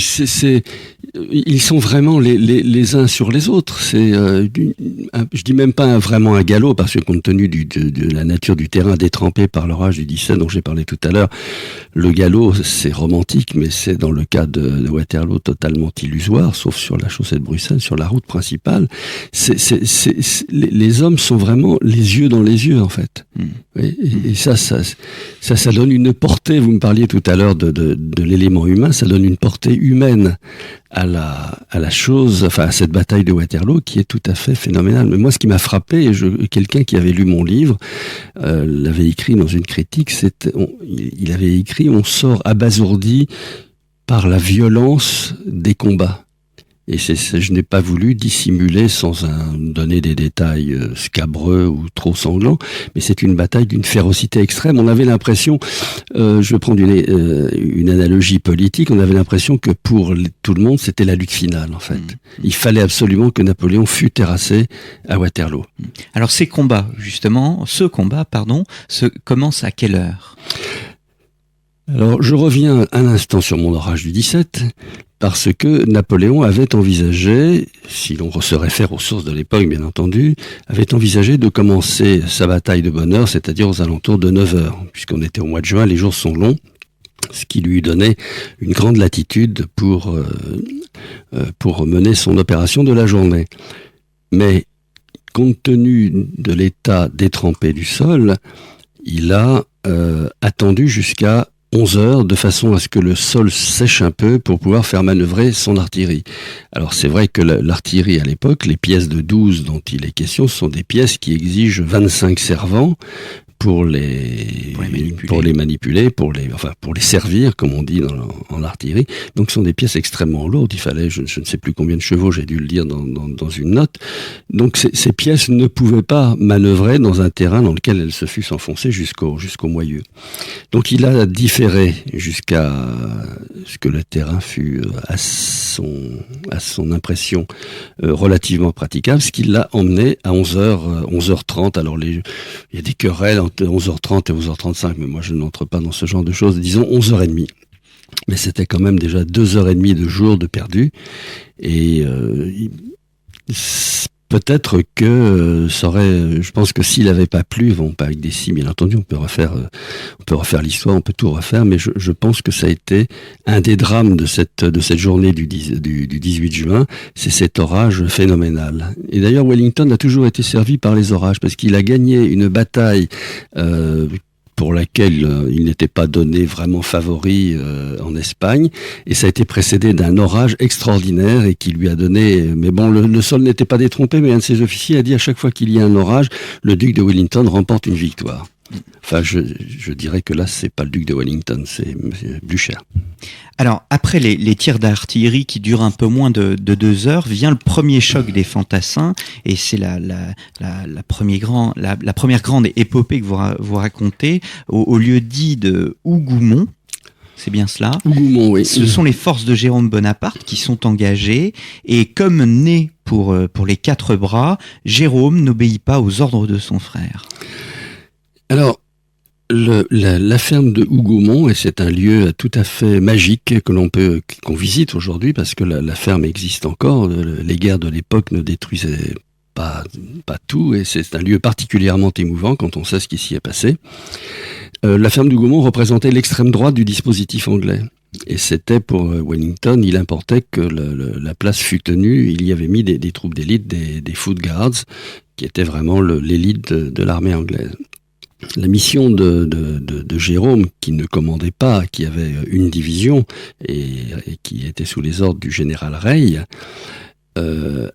ils sont vraiment les uns sur les autres. Je dis même pas vraiment un galop, parce que compte tenu de la nature du terrain détrempé par l'orage du 17 dont j'ai parlé tout à l'heure, le galop c'est romantique, mais c'est dans le cas de Waterloo totalement illusoire, sauf sur la chaussée de Bruxelles, sur la route principale. Les hommes sont vraiment les yeux dans les yeux en fait. Oui, et ça donne une portée. Vous me parliez tout à l'heure de l'élément humain, ça donne une portée humaine à la chose, enfin à cette bataille de Waterloo qui est tout à fait phénoménale. Mais moi, ce qui m'a frappé, quelqu'un qui avait lu mon livre l'avait écrit dans une critique, il avait écrit: on sort abasourdi par la violence des combats. Et je n'ai pas voulu dissimuler sans donner des détails scabreux ou trop sanglants, mais c'est une bataille d'une férocité extrême. On avait l'impression, je vais prendre une analogie politique, on avait l'impression que pour tout le monde, c'était la lutte finale en fait. Il fallait absolument que Napoléon fût terrassé à Waterloo. Alors ce combat, commence à quelle heure ? Alors, je reviens un instant sur mon orage du 17, parce que Napoléon avait envisagé, si l'on se réfère aux sources de l'époque bien entendu, avait envisagé de commencer sa bataille de bonne heure, c'est-à-dire aux alentours de 9h, puisqu'on était au mois de juin, les jours sont longs, ce qui lui donnait une grande latitude pour mener son opération de la journée. Mais, compte tenu de l'état détrempé du sol, il a attendu jusqu'à 11h, de façon à ce que le sol sèche un peu pour pouvoir faire manœuvrer son artillerie. Alors c'est vrai que l'artillerie à l'époque, les pièces de 12 dont il est question, sont des pièces qui exigent 25 servants pour les manipuler, pour les servir, comme on dit en artillerie. Donc ce sont des pièces extrêmement lourdes. Il fallait, je ne sais plus combien de chevaux, j'ai dû le dire dans une note. Donc ces pièces ne pouvaient pas manœuvrer dans un terrain dans lequel elles se fussent enfoncées jusqu'au moyeu. Donc il a différé jusqu'à ce que le terrain fût à son impression relativement praticable, ce qui l'a emmené à 11h30. Alors il y a des querelles entre 11h30 et 11h35, mais moi je n'entre pas dans ce genre de choses, disons 11h30. Mais c'était quand même déjà 2h30 de jour de perdu, et peut-être que je pense que s'il n'avait pas plu, bon, pas avec des si, bien entendu, on peut refaire l'histoire, on peut tout refaire, mais je pense que ça a été un des drames de cette journée du 18 juin, c'est cet orage phénoménal. Et d'ailleurs, Wellington a toujours été servi par les orages, parce qu'il a gagné une bataille pour laquelle il n'était pas donné vraiment favori en Espagne, et ça a été précédé d'un orage extraordinaire et qui lui a donné, mais bon, le sol n'était pas détrompé, mais un de ses officiers a dit: à chaque fois qu'il y a un orage, le duc de Wellington remporte une victoire. Enfin, je dirais que là, c'est pas le duc de Wellington, c'est Blücher. Alors, après les tirs d'artillerie qui durent un peu moins de 2 heures, vient le premier choc des fantassins, et c'est la première grande épopée que vous racontez au lieu dit de Hougoumont. C'est bien cela. Hougoumont, oui. Ce sont les forces de Jérôme Bonaparte qui sont engagées, et comme né pour les 4 bras, Jérôme n'obéit pas aux ordres de son frère. Alors, la ferme de Hougoumont, et c'est un lieu tout à fait magique qu'on visite aujourd'hui, parce que la ferme existe encore. Les guerres de l'époque ne détruisaient pas tout, et c'est un lieu particulièrement émouvant quand on sait ce qui s'y est passé. La ferme d'Hougoumont représentait l'extrême droite du dispositif anglais. Et c'était pour Wellington, il importait que la place fût tenue. Il y avait mis des troupes d'élite, des Foot Guards, qui étaient vraiment l'élite de l'armée anglaise. La mission de Jérôme, qui ne commandait pas, qui avait une division et qui était sous les ordres du général Reille,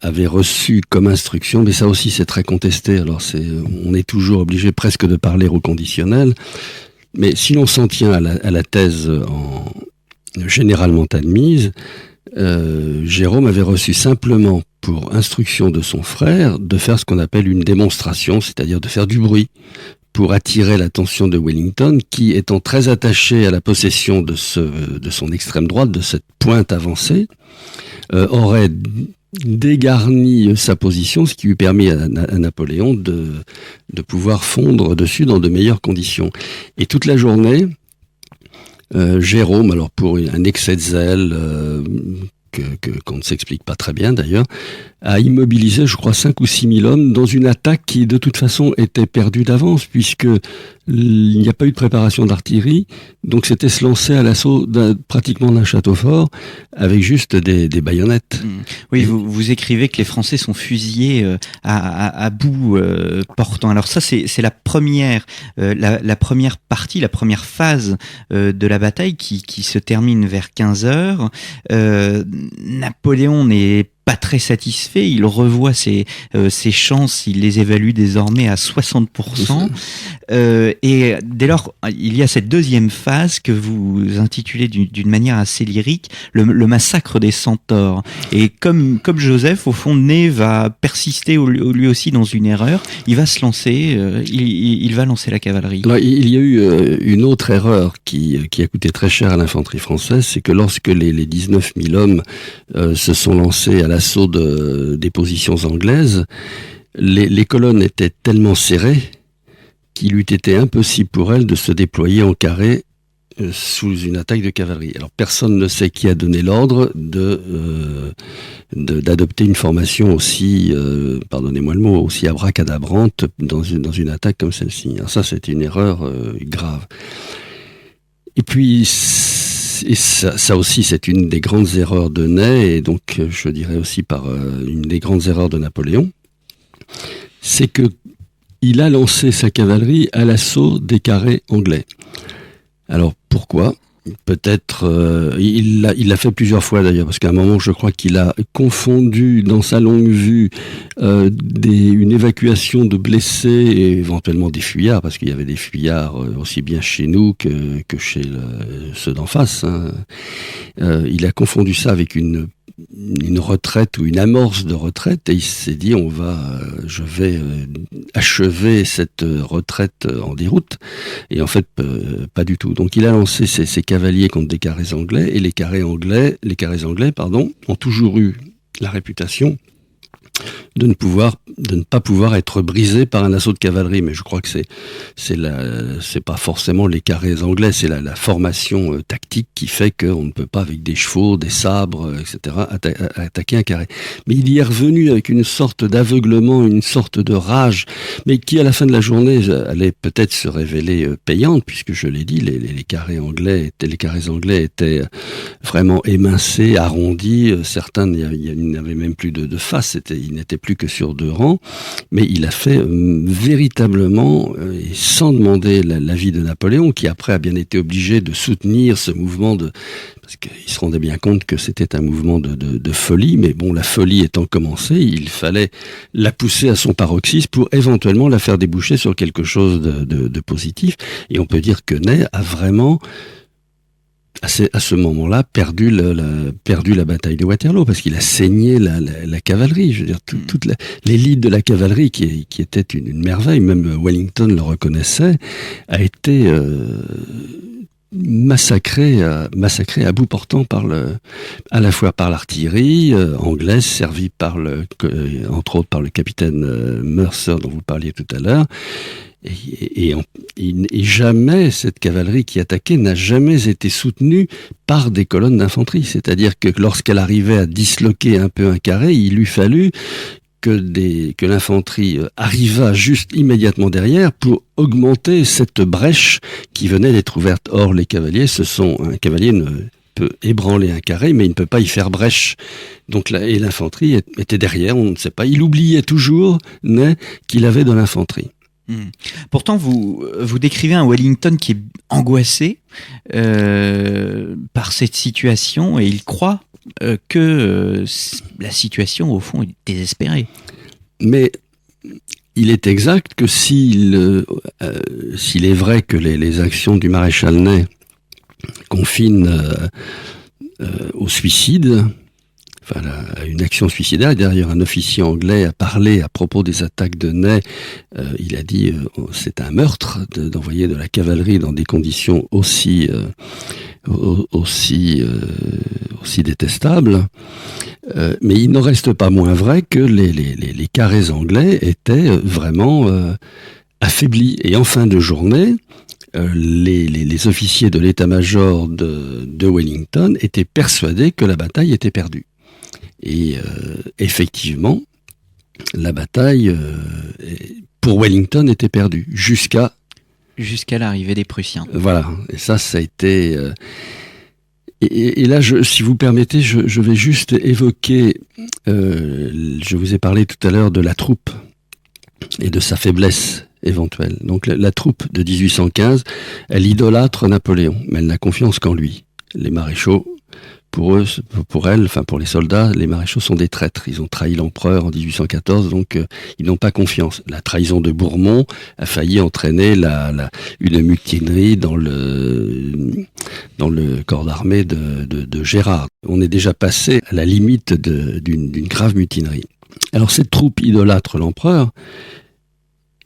avait reçu comme instruction, mais ça aussi c'est très contesté, alors on est toujours obligé presque de parler au conditionnel, mais si l'on s'en tient à la thèse généralement admise, Jérôme avait reçu simplement pour instruction de son frère de faire ce qu'on appelle une démonstration, c'est-à-dire de faire du bruit, pour attirer l'attention de Wellington, qui, étant très attaché à la possession de son extrême droite, de cette pointe avancée, aurait dégarni sa position, ce qui lui permet à Napoléon de pouvoir fondre dessus dans de meilleures conditions. Et toute la journée, Jérôme, alors pour un excès de zèle qu'on ne s'explique pas très bien d'ailleurs, a immobilisé, je crois, 5 ou 6 000 hommes dans une attaque qui, de toute façon, était perdue d'avance, puisque il n'y a pas eu de préparation d'artillerie, donc c'était se lancer à l'assaut pratiquement d'un château fort, avec juste des baïonnettes. Oui, vous écrivez que les Français sont fusillés à bout portant. Alors ça, c'est la première partie, la première phase de la bataille qui se termine vers 15 heures. Napoléon n'est pas très satisfait, il revoit ses chances, il les évalue désormais à 60%. Et dès lors, il y a cette deuxième phase que vous intitulez d'une manière assez lyrique, le massacre des centaures. Et comme Joseph, au fond, Ney va persister lui aussi dans une erreur, il va se lancer, il va lancer la cavalerie. Alors, il y a eu une autre erreur qui a coûté très cher à l'infanterie française, c'est que lorsque les 19 000 hommes se sont lancés à l'assaut des positions anglaises, les colonnes étaient tellement serrées qu'il eût été impossible pour elles de se déployer en carré sous une attaque de cavalerie. Alors personne ne sait qui a donné l'ordre d'adopter une formation aussi, pardonnez-moi le mot, aussi abracadabrante dans une attaque comme celle-ci. Alors ça, c'est une erreur grave. Et puis, ça aussi, c'est une des grandes erreurs de Ney, et donc je dirais aussi une des grandes erreurs de Napoléon, c'est que il a lancé sa cavalerie à l'assaut des carrés anglais. Alors pourquoi ? Peut-être, il l'a fait plusieurs fois d'ailleurs, parce qu'à un moment, je crois qu'il a confondu dans sa longue vue une évacuation de blessés et éventuellement des fuyards, parce qu'il y avait des fuyards aussi bien chez nous que chez ceux d'en face. Hein. Il a confondu ça avec une retraite ou une amorce de retraite, et il s'est dit je vais achever cette retraite en déroute, et en fait pas du tout. Donc il a lancé ses cavaliers contre des carrés anglais, et les carrés anglais ont toujours eu la réputation de ne pas pouvoir être brisés par un assaut de cavalerie. Mais je crois que c'est pas forcément les carrés anglais, c'est la formation tactique qui fait qu'on ne peut pas, avec des chevaux, des sabres, etc., attaquer un carré. Mais il y est revenu avec une sorte d'aveuglement, une sorte de rage, mais qui à la fin de la journée allait peut-être se révéler payante, puisque je l'ai dit, les carrés anglais étaient vraiment émincés, arrondis. Certains n'avaient même plus de face, il n'était plus que sur 2 rangs, mais il a fait véritablement, et sans demander l'avis de Napoléon, qui après a bien été obligé de soutenir ce mouvement parce qu'il se rendait bien compte que c'était un mouvement de folie, mais bon, la folie étant commencée, il fallait la pousser à son paroxysme pour éventuellement la faire déboucher sur quelque chose de positif. Et on peut dire que Ney a vraiment, à ce moment-là, perdu la bataille de Waterloo, parce qu'il a saigné la cavalerie. Je veux dire, toute l'élite de la cavalerie, qui était une merveille, même Wellington le reconnaissait, a été massacré à bout portant à la fois par l'artillerie anglaise, servie entre autres par le capitaine Mercer, dont vous parliez tout à l'heure. Et jamais cette cavalerie qui attaquait n'a jamais été soutenue par des colonnes d'infanterie. C'est-à-dire que lorsqu'elle arrivait à disloquer un peu un carré, il eût fallu que l'infanterie arriva juste immédiatement derrière pour augmenter cette brèche qui venait d'être ouverte. Or, un cavalier ne peut ébranler un carré, mais il ne peut pas y faire brèche. Donc l'infanterie était derrière, on ne sait pas. Il oubliait toujours qu'il avait de l'infanterie. Pourtant, vous décrivez un Wellington qui est angoissé par cette situation, et il croit que la situation, au fond, est désespérée. Mais il est exact que s'il est vrai que les actions du maréchal Ney confinent au suicide, à une action suicidaire. D'ailleurs, un officier anglais a parlé à propos des attaques de Ney. Il a dit c'est un meurtre d'envoyer de la cavalerie dans des conditions aussi aussi détestable. Mais il n'en reste pas moins vrai que les carrés anglais étaient vraiment affaiblis. Et en fin de journée, les officiers de l'état-major de Wellington étaient persuadés que la bataille était perdue. Et effectivement, la bataille pour Wellington était perdue jusqu'à l'arrivée des Prussiens. Voilà, et ça a été... Et là, si vous permettez, je vais juste évoquer, je vous ai parlé tout à l'heure de la troupe et de sa faiblesse éventuelle. Donc la troupe de 1815, elle idolâtre Napoléon, mais elle n'a confiance qu'en lui. Les maréchaux, pour les soldats, les maréchaux sont des traîtres. Ils ont trahi l'empereur en 1814, donc ils n'ont pas confiance. La trahison de Bourmont a failli entraîner une mutinerie dans le corps d'armée de Gérard. On est déjà passé à la limite d'une grave mutinerie. Alors cette troupe idolâtre l'empereur,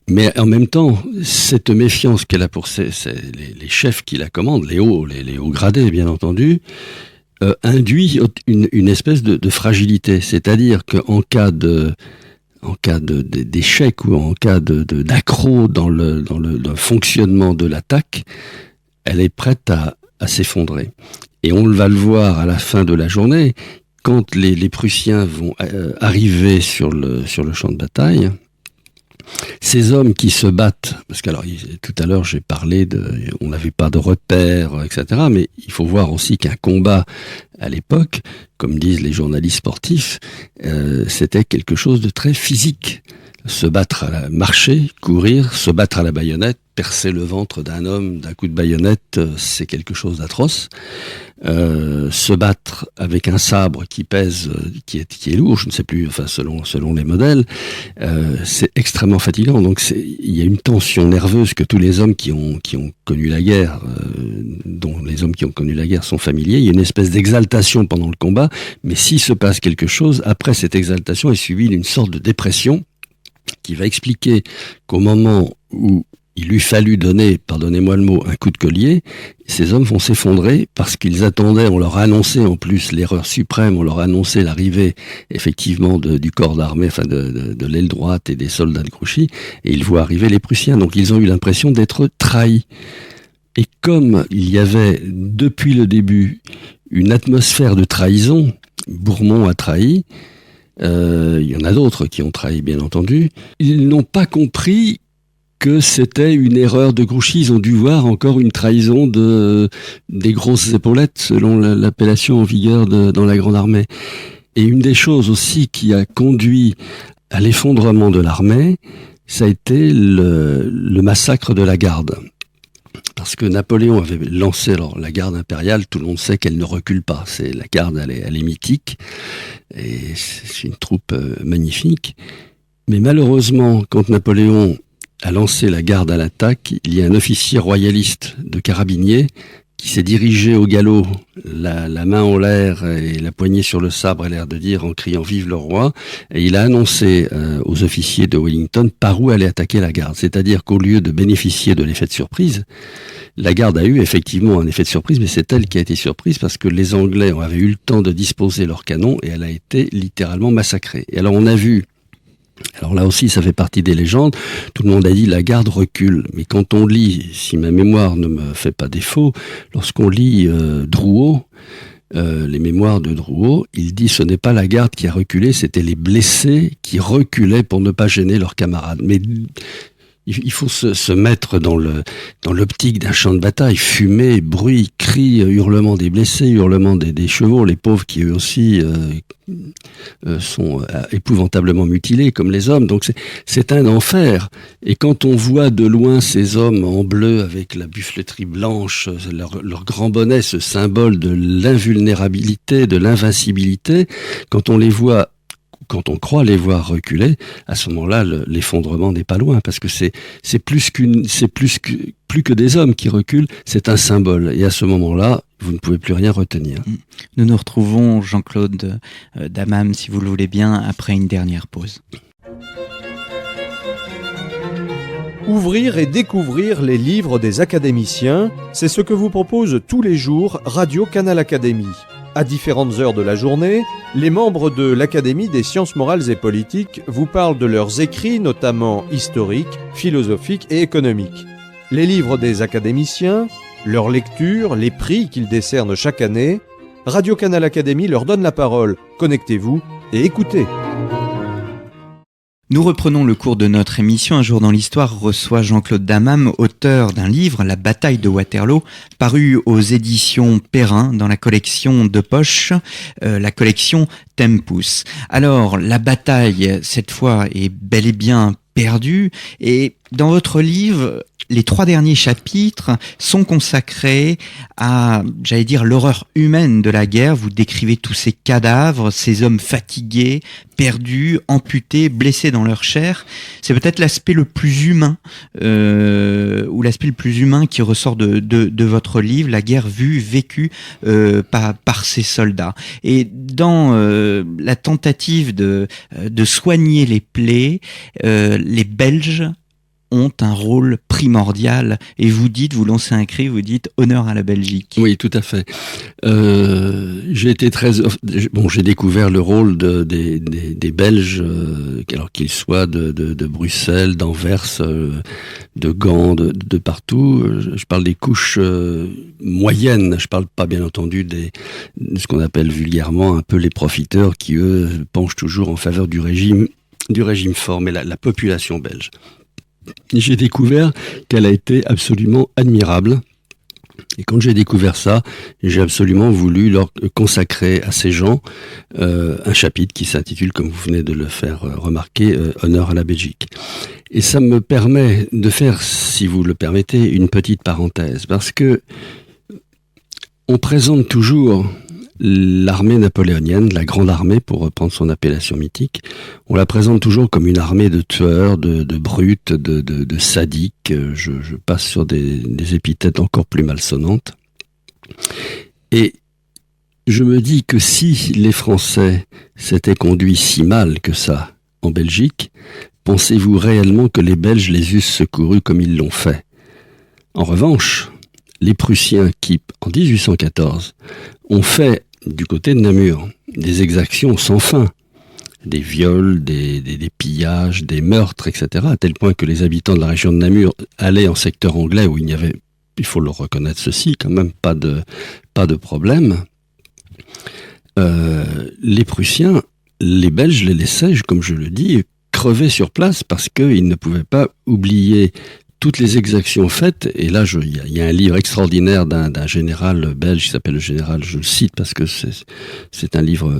mais en même temps, cette méfiance qu'elle a pour les chefs qui la commandent, les hauts gradés bien entendu, induit une espèce de fragilité. C'est-à-dire qu'en cas d'échec ou en cas d'accroc dans le fonctionnement de l'attaque, elle est prête à s'effondrer. Et on va le voir à la fin de la journée, quand les Prussiens vont arriver sur le champ de bataille. Ces hommes qui se battent, parce que tout à l'heure j'ai parlé on n'avait pas de repères, etc. Mais il faut voir aussi qu'un combat à l'époque, comme disent les journalistes sportifs, c'était quelque chose de très physique. Se battre marcher, courir, se battre à la baïonnette, percer le ventre d'un homme d'un coup de baïonnette, c'est quelque chose d'atroce. Se battre avec un sabre qui pèse, qui est lourd, je ne sais plus, enfin selon les modèles, c'est extrêmement fatigant. Donc il y a une tension nerveuse que tous les hommes qui ont connu la guerre, dont les hommes qui ont connu la guerre sont familiers. Il y a une espèce d'exaltation pendant le combat, mais s'il se passe quelque chose, après cette exaltation est suivie d'une sorte de dépression qui va expliquer qu'au moment où il lui fallut donner, pardonnez-moi le mot, un coup de collier, ces hommes vont s'effondrer parce qu'ils attendaient, on leur a annoncé en plus l'erreur suprême, on leur a annoncé l'arrivée effectivement du corps d'armée, enfin de l'aile droite et des soldats de Grouchy, et ils voient arriver les Prussiens. Donc ils ont eu l'impression d'être trahis. Et comme il y avait depuis le début une atmosphère de trahison, Bourmont a trahi, il y en a d'autres qui ont trahi bien entendu, ils n'ont pas compris que c'était une erreur de Grouchy. Ils ont dû voir encore une trahison des grosses épaulettes, selon l'appellation en vigueur dans la Grande Armée. Et une des choses aussi qui a conduit à l'effondrement de l'armée, ça a été le massacre de la Garde. Parce que Napoléon avait lancé la garde impériale, tout le monde sait qu'elle ne recule pas. La garde, elle est mythique, et c'est une troupe magnifique. Mais malheureusement, quand Napoléon a lancé la garde à l'attaque, il y a un officier royaliste de carabiniers qui s'est dirigé au galop, la main en l'air et la poignée sur le sabre, a l'air de dire en criant « Vive le roi !» Et il a annoncé aux officiers de Wellington par où allait attaquer la garde. C'est-à-dire qu'au lieu de bénéficier de l'effet de surprise, la garde a eu effectivement un effet de surprise, mais c'est elle qui a été surprise parce que les Anglais avaient eu le temps de disposer leurs canons et elle a été littéralement massacrée. Et alors on a vu, alors là aussi ça fait partie des légendes, tout le monde a dit la garde recule, mais quand on lit, si ma mémoire ne me fait pas défaut, lorsqu'on lit Drouot, les mémoires de Drouot, il dit ce n'est pas la garde qui a reculé, c'était les blessés qui reculaient pour ne pas gêner leurs camarades. Mais il faut se mettre dans l'optique d'un champ de bataille, fumée, bruit, cris, hurlements des blessés, hurlements des chevaux, les pauvres qui eux aussi sont épouvantablement mutilés comme les hommes. Donc c'est un enfer. Et quand on voit de loin ces hommes en bleu avec la buffleterie blanche, leur grand bonnet, ce symbole de l'invulnérabilité, de l'invincibilité, quand on croit les voir reculer, à ce moment-là, l'effondrement n'est pas loin, parce que c'est plus que des hommes qui reculent, c'est un symbole. Et à ce moment-là, vous ne pouvez plus rien retenir. Nous nous retrouvons, Jean-Claude Dammam, si vous le voulez bien, après une dernière pause. Ouvrir et découvrir les livres des académiciens, c'est ce que vous propose tous les jours Radio Canal Académie. À différentes heures de la journée, les membres de l'Académie des sciences morales et politiques vous parlent de leurs écrits, notamment historiques, philosophiques et économiques. Les livres des académiciens, leurs lectures, les prix qu'ils décernent chaque année, Radio Canal Académie leur donne la parole. Connectez-vous et écoutez. Nous reprenons le cours de notre émission. Un jour dans l'histoire reçoit Jean-Claude Dammam, auteur d'un livre, La bataille de Waterloo, paru aux éditions Perrin dans la collection de poche, la collection Tempus. Alors, la bataille, cette fois, est bel et bien perdue. Et dans votre livre, les 3 derniers chapitres sont consacrés à, j'allais dire, l'horreur humaine de la guerre. Vous décrivez tous ces cadavres, ces hommes fatigués, perdus, amputés, blessés dans leur chair. C'est peut-être l'aspect le plus humain, ou l'aspect le plus humain qui ressort de votre livre, la guerre vue, vécue par ces soldats. Et dans la tentative de soigner les plaies, les Belges ont un rôle primordial. Et vous lancez un cri, vous dites honneur à la Belgique. Oui, tout à fait. J'ai découvert le rôle des Belges, alors qu'ils soient de Bruxelles, d'Anvers, de Gand, de partout. Je parle des couches moyennes. Je parle pas, bien entendu, de ce qu'on appelle vulgairement un peu les profiteurs qui, eux, penchent toujours en faveur du régime fort, mais la population belge. J'ai découvert qu'elle a été absolument admirable. Et quand j'ai découvert ça, j'ai absolument voulu leur consacrer à ces gens un chapitre qui s'intitule, comme vous venez de le faire remarquer, Honneur à la Belgique. Et ça me permet de faire, si vous le permettez, une petite parenthèse, parce que on présente toujours l'armée napoléonienne, la grande armée, pour reprendre son appellation mythique, on la présente toujours comme une armée de tueurs, de brutes, de sadiques. Je passe sur des épithètes encore plus malsonnantes. Et je me dis que si les Français s'étaient conduits si mal que ça en Belgique, pensez-vous réellement que les Belges les eussent secourus comme ils l'ont fait ? En revanche, les Prussiens qui, en 1814, ont fait, du côté de Namur, des exactions sans fin, des viols, des pillages, des meurtres, etc., à tel point que les habitants de la région de Namur allaient en secteur anglais où il n'y avait, il faut le reconnaître ceci, quand même pas de problème. Les Prussiens, les Belges les laissaient, comme je le dis, crever sur place parce qu'ils ne pouvaient pas oublier toutes les exactions faites. Et là, il y a un livre extraordinaire d'un général belge qui s'appelle le général, je le cite parce que c'est un livre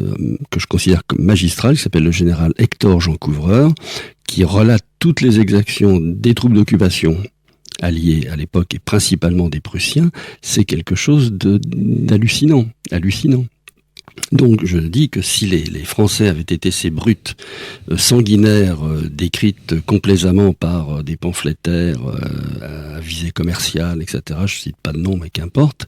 que je considère comme magistral, qui s'appelle le général Hector Jean Couvreur, qui relate toutes les exactions des troupes d'occupation alliées à l'époque et principalement des Prussiens. C'est quelque chose hallucinant. Donc je dis que si les Français avaient été ces brutes sanguinaires décrites complaisamment par des pamphlétaires à visée commerciale, etc., je cite pas de nom mais qu'importe,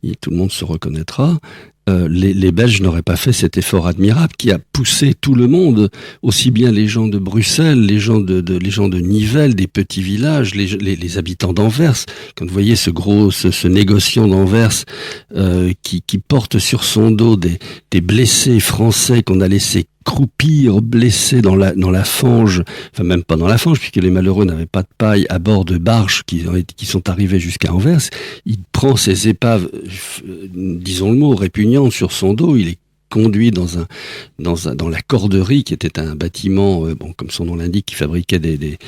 et tout le monde se reconnaîtra, les Belges n'auraient pas fait cet effort admirable qui a poussé tout le monde, aussi bien les gens de Bruxelles, les gens de Nivelles, des petits villages, les habitants d'Anvers. Quand vous voyez ce négociant d'Anvers qui porte sur son dos des blessés français qu'on a laissés croupir, blessés dans la fange, enfin même pas dans la fange puisque les malheureux n'avaient pas de paille, à bord de barges qui sont arrivées jusqu'à Anvers. Il prend ces épaves, disons le mot, répugnantes sur son dos, il est conduit dans la corderie qui était un bâtiment, comme son nom l'indique, qui fabriquait des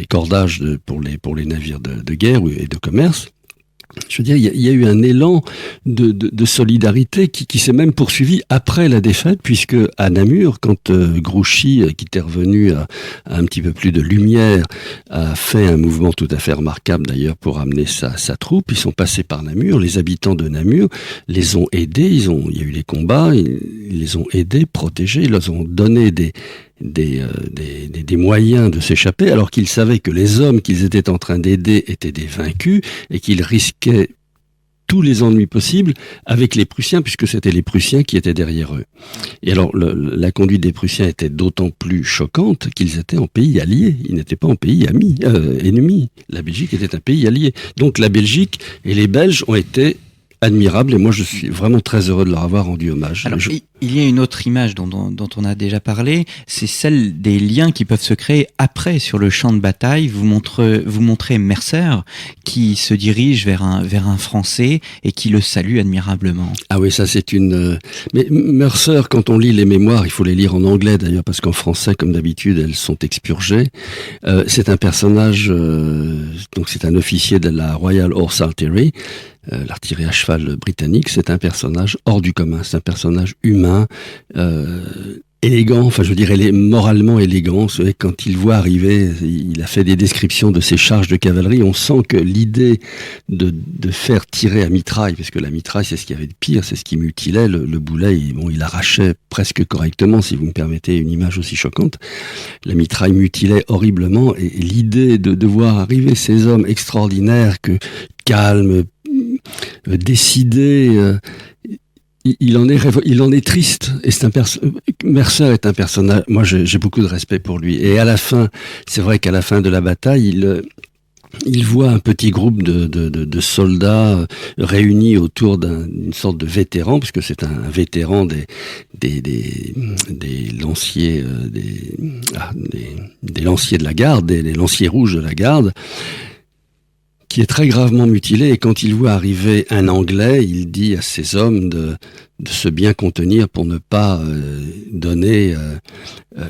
cordages pour les navires de guerre et de commerce. Je veux dire, il y a eu un élan de solidarité qui s'est même poursuivi après la défaite, puisque à Namur, quand Grouchy, qui était revenu à un petit peu plus de lumière, a fait un mouvement tout à fait remarquable d'ailleurs pour amener sa troupe, ils sont passés par Namur, les habitants de Namur les ont aidés, il y a eu les combats, ils les ont aidés, protégés, ils leur ont donné des moyens de s'échapper, alors qu'ils savaient que les hommes qu'ils étaient en train d'aider étaient des vaincus et qu'ils risquaient tous les ennuis possibles avec les Prussiens, puisque c'était les Prussiens qui étaient derrière eux. Et alors, la conduite des Prussiens était d'autant plus choquante qu'ils étaient en pays allié. Ils n'étaient pas en pays ennemi. La Belgique était un pays allié. Donc, la Belgique et les Belges ont été admirable, et moi je suis vraiment très heureux de leur avoir rendu hommage. Alors, il y a une autre image dont on a déjà parlé, c'est celle des liens qui peuvent se créer après sur le champ de bataille. Vous montrez Mercer qui se dirige vers un Français et qui le salue admirablement. Ah oui, ça c'est une... Mais Mercer, quand on lit les mémoires, il faut les lire en anglais d'ailleurs, parce qu'en français, comme d'habitude, elles sont expurgées. C'est un personnage, donc c'est un officier de la Royal Horse Artillery, l'artillerie à cheval britannique. C'est un personnage hors du commun, c'est un personnage humain, élégant, enfin je dirais moralement élégant. Vous savez, quand il voit arriver, il a fait des descriptions de ses charges de cavalerie, on sent que l'idée de faire tirer à mitraille, parce que la mitraille c'est ce qu'il y avait de pire, c'est ce qui mutilait, le boulet, il arrachait presque correctement, si vous me permettez une image aussi choquante. La mitraille mutilait horriblement, et l'idée de voir arriver ces hommes extraordinaires, calmes, décidés, il en est triste, et Mercer est un personnage, moi j'ai beaucoup de respect pour lui, et à la fin, c'est vrai qu'à la fin de la bataille, il voit un petit groupe de soldats réunis autour d'une sorte de vétéran, puisque c'est un vétéran des lanciers, des lanciers de la garde, des lanciers rouges de la garde, qui est très gravement mutilé, et quand il voit arriver un Anglais, il dit à ses hommes de se bien contenir pour ne pas donner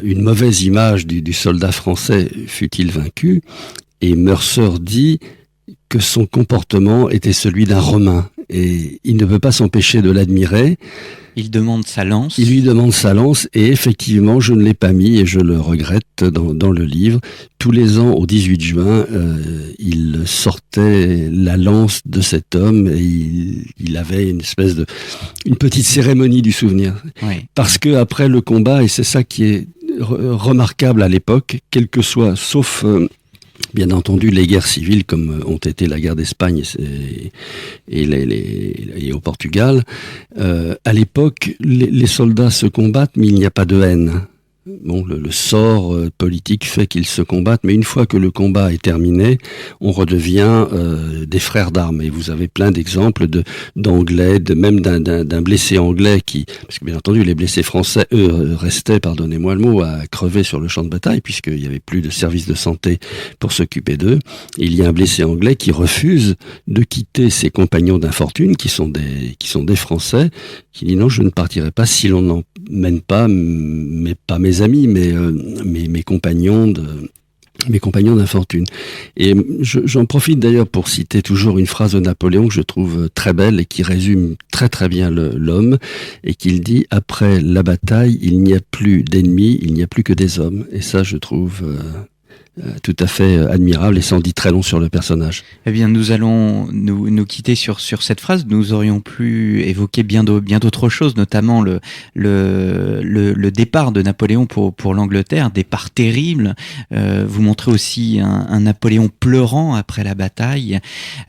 une mauvaise image du soldat français, fût-il vaincu. Et Mercer dit que son comportement était celui d'un Romain, et il ne peut pas s'empêcher de l'admirer. Il demande sa lance. Il lui demande sa lance, et effectivement, je ne l'ai pas mis, et je le regrette dans le livre. Tous les ans, au 18 juin, il sortait la lance de cet homme, et il avait une petite cérémonie du souvenir. Oui. Parce que après le combat, et c'est ça qui est remarquable à l'époque, quel que soit, sauf bien entendu les guerres civiles comme ont été la guerre d'Espagne et au Portugal, à l'époque les soldats se combattent, mais il n'y a pas de haine. Bon, le sort politique fait qu'ils se combattent, mais une fois que le combat est terminé, on redevient des frères d'armes. Et vous avez plein d'exemples d'anglais, même d'un blessé anglais parce que bien entendu les blessés français, eux, restaient, pardonnez-moi le mot, à crever sur le champ de bataille, puisqu'il n'y avait plus de service de santé pour s'occuper d'eux. Et il y a un blessé anglais qui refuse de quitter ses compagnons d'infortune, qui sont des Français, qui dit non, je ne partirai pas si l'on n'emmène pas, mais pas mes amis, mais mes compagnons d'infortune. Et j'en profite d'ailleurs pour citer toujours une phrase de Napoléon que je trouve très belle et qui résume très très bien l'homme, et qu'il dit: après la bataille, il n'y a plus d'ennemis, il n'y a plus que des hommes. Et ça, je trouve tout à fait admirable, et ça en dit très long sur le personnage. Eh bien, nous allons nous quitter sur cette phrase. Nous aurions pu évoquer bien d'autres choses, notamment le départ de Napoléon pour l'Angleterre, départ terrible. Vous montrez aussi un Napoléon pleurant après la bataille.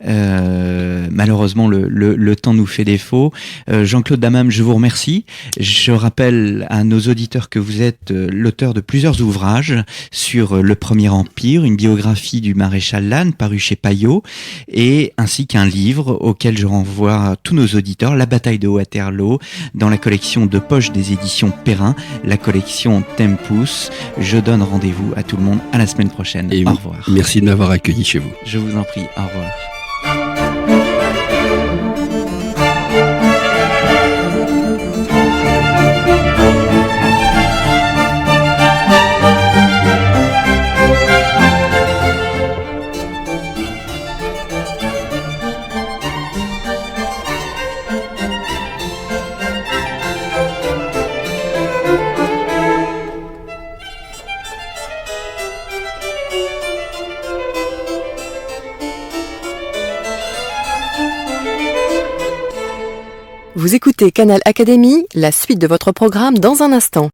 Malheureusement, le temps nous fait défaut. Jean-Claude Dammam, je vous remercie. Je rappelle à nos auditeurs que vous êtes l'auteur de plusieurs ouvrages sur le Premier Empire, une biographie du maréchal Lannes paru chez Payot, et ainsi qu'un livre auquel je renvoie tous nos auditeurs, La bataille de Waterloo, dans la collection de poche des éditions Perrin, la collection Tempus. Je donne rendez-vous à tout le monde à la semaine prochaine. Et au revoir. Merci de m'avoir accueilli chez vous. Je vous en prie, au revoir. Vous écoutez Canal Académie, la suite de votre programme dans un instant.